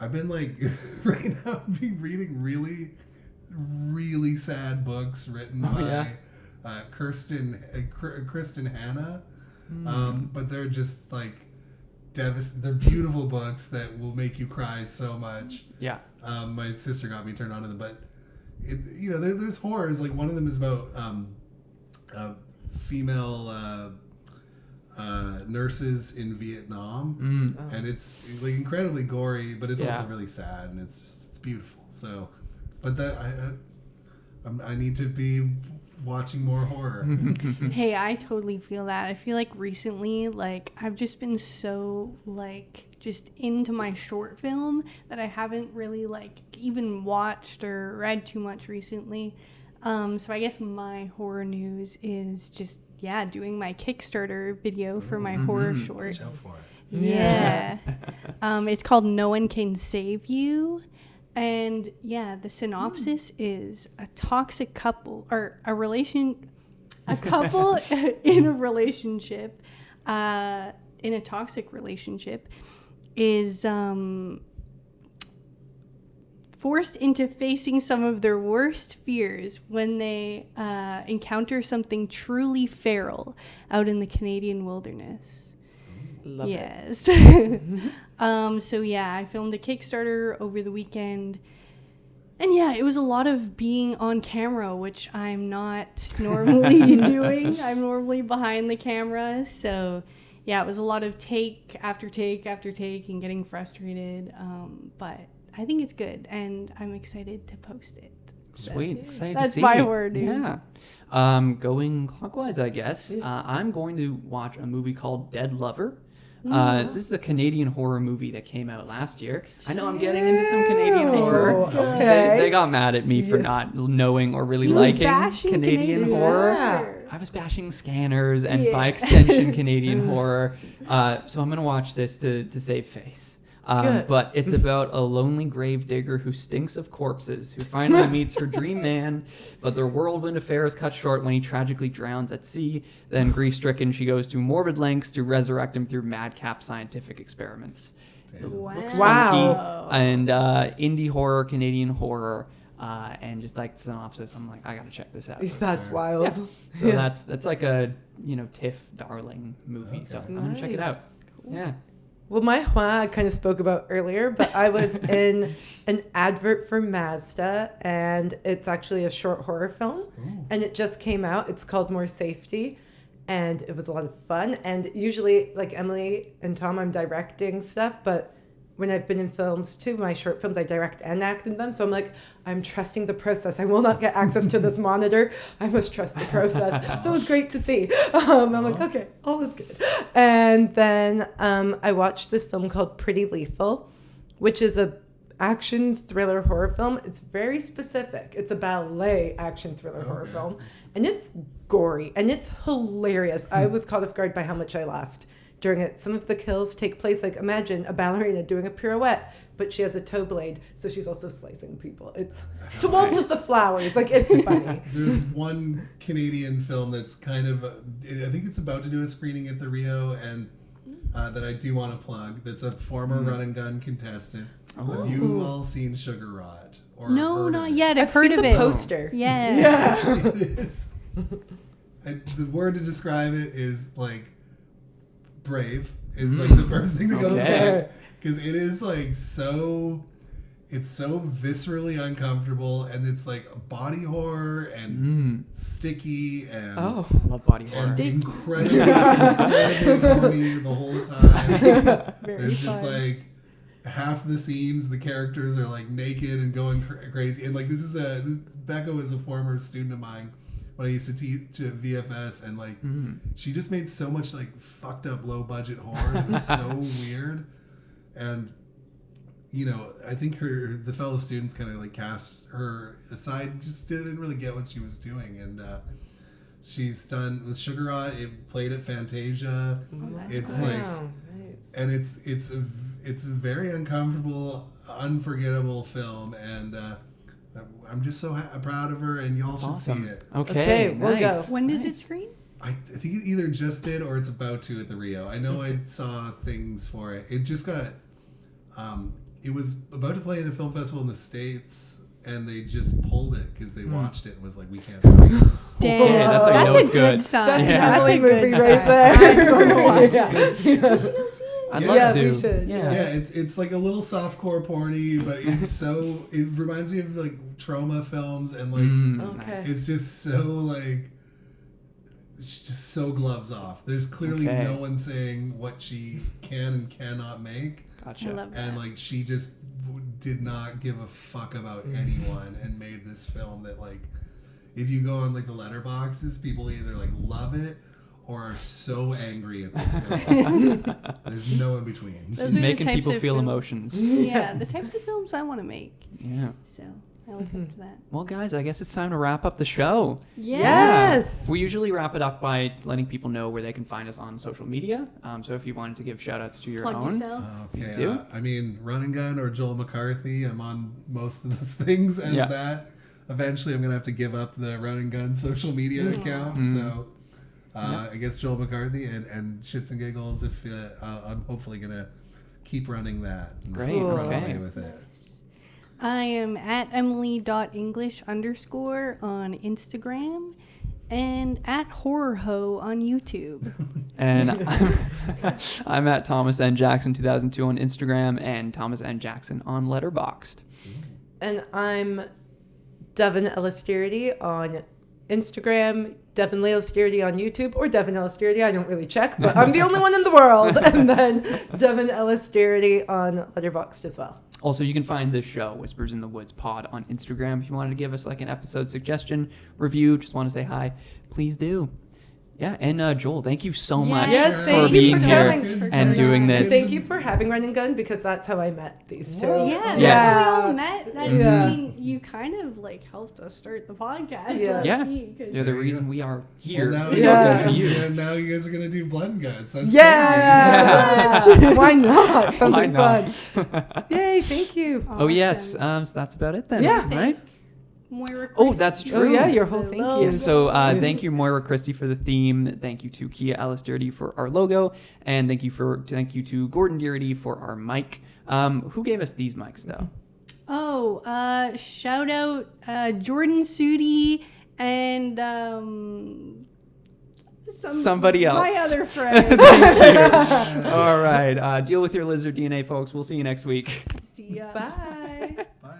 I've been like, right now, I've been reading really, really sad books written by Kristen Hanna, but they're just like they're beautiful books that will make you cry so much. Yeah. My sister got me turned on to them, but there's horrors. Like one of them is about female nurses in Vietnam, and it's like incredibly gory, but it's also really sad, and it's beautiful. So, but that I need to be watching more horror. Hey, I totally feel that. I feel like recently, like I've just been so just into my short film that I haven't really even watched or read too much recently. So I guess my horror news is just doing my Kickstarter video for my horror short. Watch out for it. Yeah. It's called No One Can Save You. And the synopsis is a toxic couple or a couple in a relationship, in a toxic relationship is forced into facing some of their worst fears when they encounter something truly feral out in the Canadian wilderness. Love it. So I filmed a Kickstarter over the weekend. And it was a lot of being on camera, which I'm not normally doing. I'm normally behind the camera. So it was a lot of take after take after take and getting frustrated. But I think it's good, and I'm excited to post it. So Sweet. Excited to see. That's my horror news. Yeah. Going clockwise, I guess. I'm going to watch a movie called Dead Lover. This is a Canadian horror movie that came out last year. I know I'm getting into some Canadian horror. Okay. They got mad at me for not knowing or really liking Canadian horror. I was bashing scanners and Yeah. by extension Canadian horror. So I'm gonna watch this to save face. Good. But it's about a lonely gravedigger who stinks of corpses, who finally meets her dream man, but their whirlwind affair is cut short when he tragically drowns at sea. Then, grief-stricken, she goes to morbid lengths to resurrect him through madcap scientific experiments. It looks Wow. funky, and indie horror, Canadian horror, and just like the synopsis, I'm like, I gotta check this out. That's wild. Yeah. So that's like a TIFF darling movie. So I'm gonna check it Nice. out. Yeah. Well, my Hua I kind of spoke about earlier, but I was in an advert for Mazda, and it's actually a short horror film, and it just came out. It's called More Safety, and it was a lot of fun. And usually, like Emily and Tom, I'm directing stuff, but when I've been in films too, my short films, I direct and act in them. So I'm like, I'm trusting the process. I will not get access to this monitor. I must trust the process. So it was great to see. I'm like, okay, all is good. And then I watched this film called Pretty Lethal, which is a action thriller horror film. It's very specific. It's a ballet action thriller horror film. And it's gory and it's hilarious. I was caught off guard by how much I laughed during it. Some of the kills take place, like imagine a ballerina doing a pirouette, but she has a toe blade, so she's also slicing people. It's to Waltz with the Flowers. Like, it's funny. There's one Canadian film that's kind of, I think it's about to do a screening at the Rio, and that I do want to plug. That's a former RunNGun contestant. Have you all seen Sugar Rot? Or No, heard not of it? yet. I've heard seen of the it. poster. Yeah. It is. The word to describe it is like brave. Is like the first thing that goes to mind, because it is like so. It's so viscerally uncomfortable, and it's like body horror and sticky and Oh, I love body horror. and incredibly funny the whole time. Very There's just fun. like half the scenes, the characters are like naked and going crazy, and like this Becca was a former student of mine when I used to teach at VFS, and like she just made so much like fucked up low budget horror. It was so weird, and I think the fellow students kind of like cast her aside, just didn't really get what she was doing, and she's done with Sugar Rot. It played at Fantasia. It's cool. like, nice. and it's a very uncomfortable, unforgettable film, and I'm just so proud of her, and y'all should Awesome. see it. Okay, we'll nice. go. When does it screen? I think it either just did or it's about to at the Rio. I know I saw things for it. It just got, it was about to play in a film festival in the States, and they just pulled it because they watched it and was like, we can't screen this. Damn. Okay, that's how you know a it's good. good sign. That's Yeah. an That's a Emily good movie right sign. there. I'm gonna watch Yeah. it. I'd Yeah. love Yeah, to. we should. Yeah. Yeah, it's like a little softcore porny, but it reminds me of like trauma films, and like Okay. Nice. it's just so like, it's just so gloves off. There's clearly Okay. no one saying what she can and cannot make. Gotcha. I love that. And like she just did not give a fuck about anyone, and made this film that like, if you go on like the letterboxes, people either like love it or are so angry at this film. There's no in between. Those She's are the making types people of feel film- emotions. Yeah, the types of films I want to make. Yeah. So I look up to that. Well, guys, I guess it's time to wrap up the show. Yes. We usually wrap it up by letting people know where they can find us on social media. So if you wanted to give shout outs to your Plug own. yourself. Okay, do. I mean, RunNGun or Joel McCarthy. I'm on most of those things as Yeah. that. Eventually, I'm gonna have to give up the RunNGun social media account. So, I guess Joel McCarthy and Shits and Giggles. If I'm hopefully gonna keep running that. Great. Cool. Run Okay. away with it. I am at Emily.English_ on Instagram and at HorrorHo on YouTube. And I'm at Thomas N. Jackson 2002 on Instagram and Thomas N. Jackson on Letterboxd. And I'm Devin Ellis-Durity on Instagram, Devin Ellis-Durity on YouTube, or Devin Ellis-Durity. I don't really check, but I'm the only one in the world. And then Devin Ellis-Durity on Letterboxd as well. Also, you can find this show, Whispers in the Woods Pod, on Instagram. If you wanted to give us like an episode suggestion, review, just want to say hi, please do. Yeah, and Joel, thank you so much Yes, for thank you being for here coming. and doing this. Thank you for having RunNGun because that's how I met these two. Yeah, Yes. that's how we all met. That, Yeah. I mean, you kind of like helped us start the podcast. Yeah. Yeah. 'cause- You're the reason we are here. Well, now, Yeah. To you. Yeah, now you guys are gonna do Blood Guts. That's Yeah. Why not? Sounds Why like not? fun. Yay, thank you. Oh yes, Awesome. so that's about it then. Yeah. Right. Moira Oh, Christie. that's Oh true. yeah, your whole I thank love you. Yeah, so thank you, Moira Christie, for the theme. Thank you to Kiah Ellis-Durity for our logo, and thank you to Gordon Durity for our mic. Who gave us these mics though? Oh, shout out Jordan Siudy and Somebody else. My other friend. Thank you. All right, deal with your lizard DNA, folks. We'll see you next week. See ya. Bye. Bye.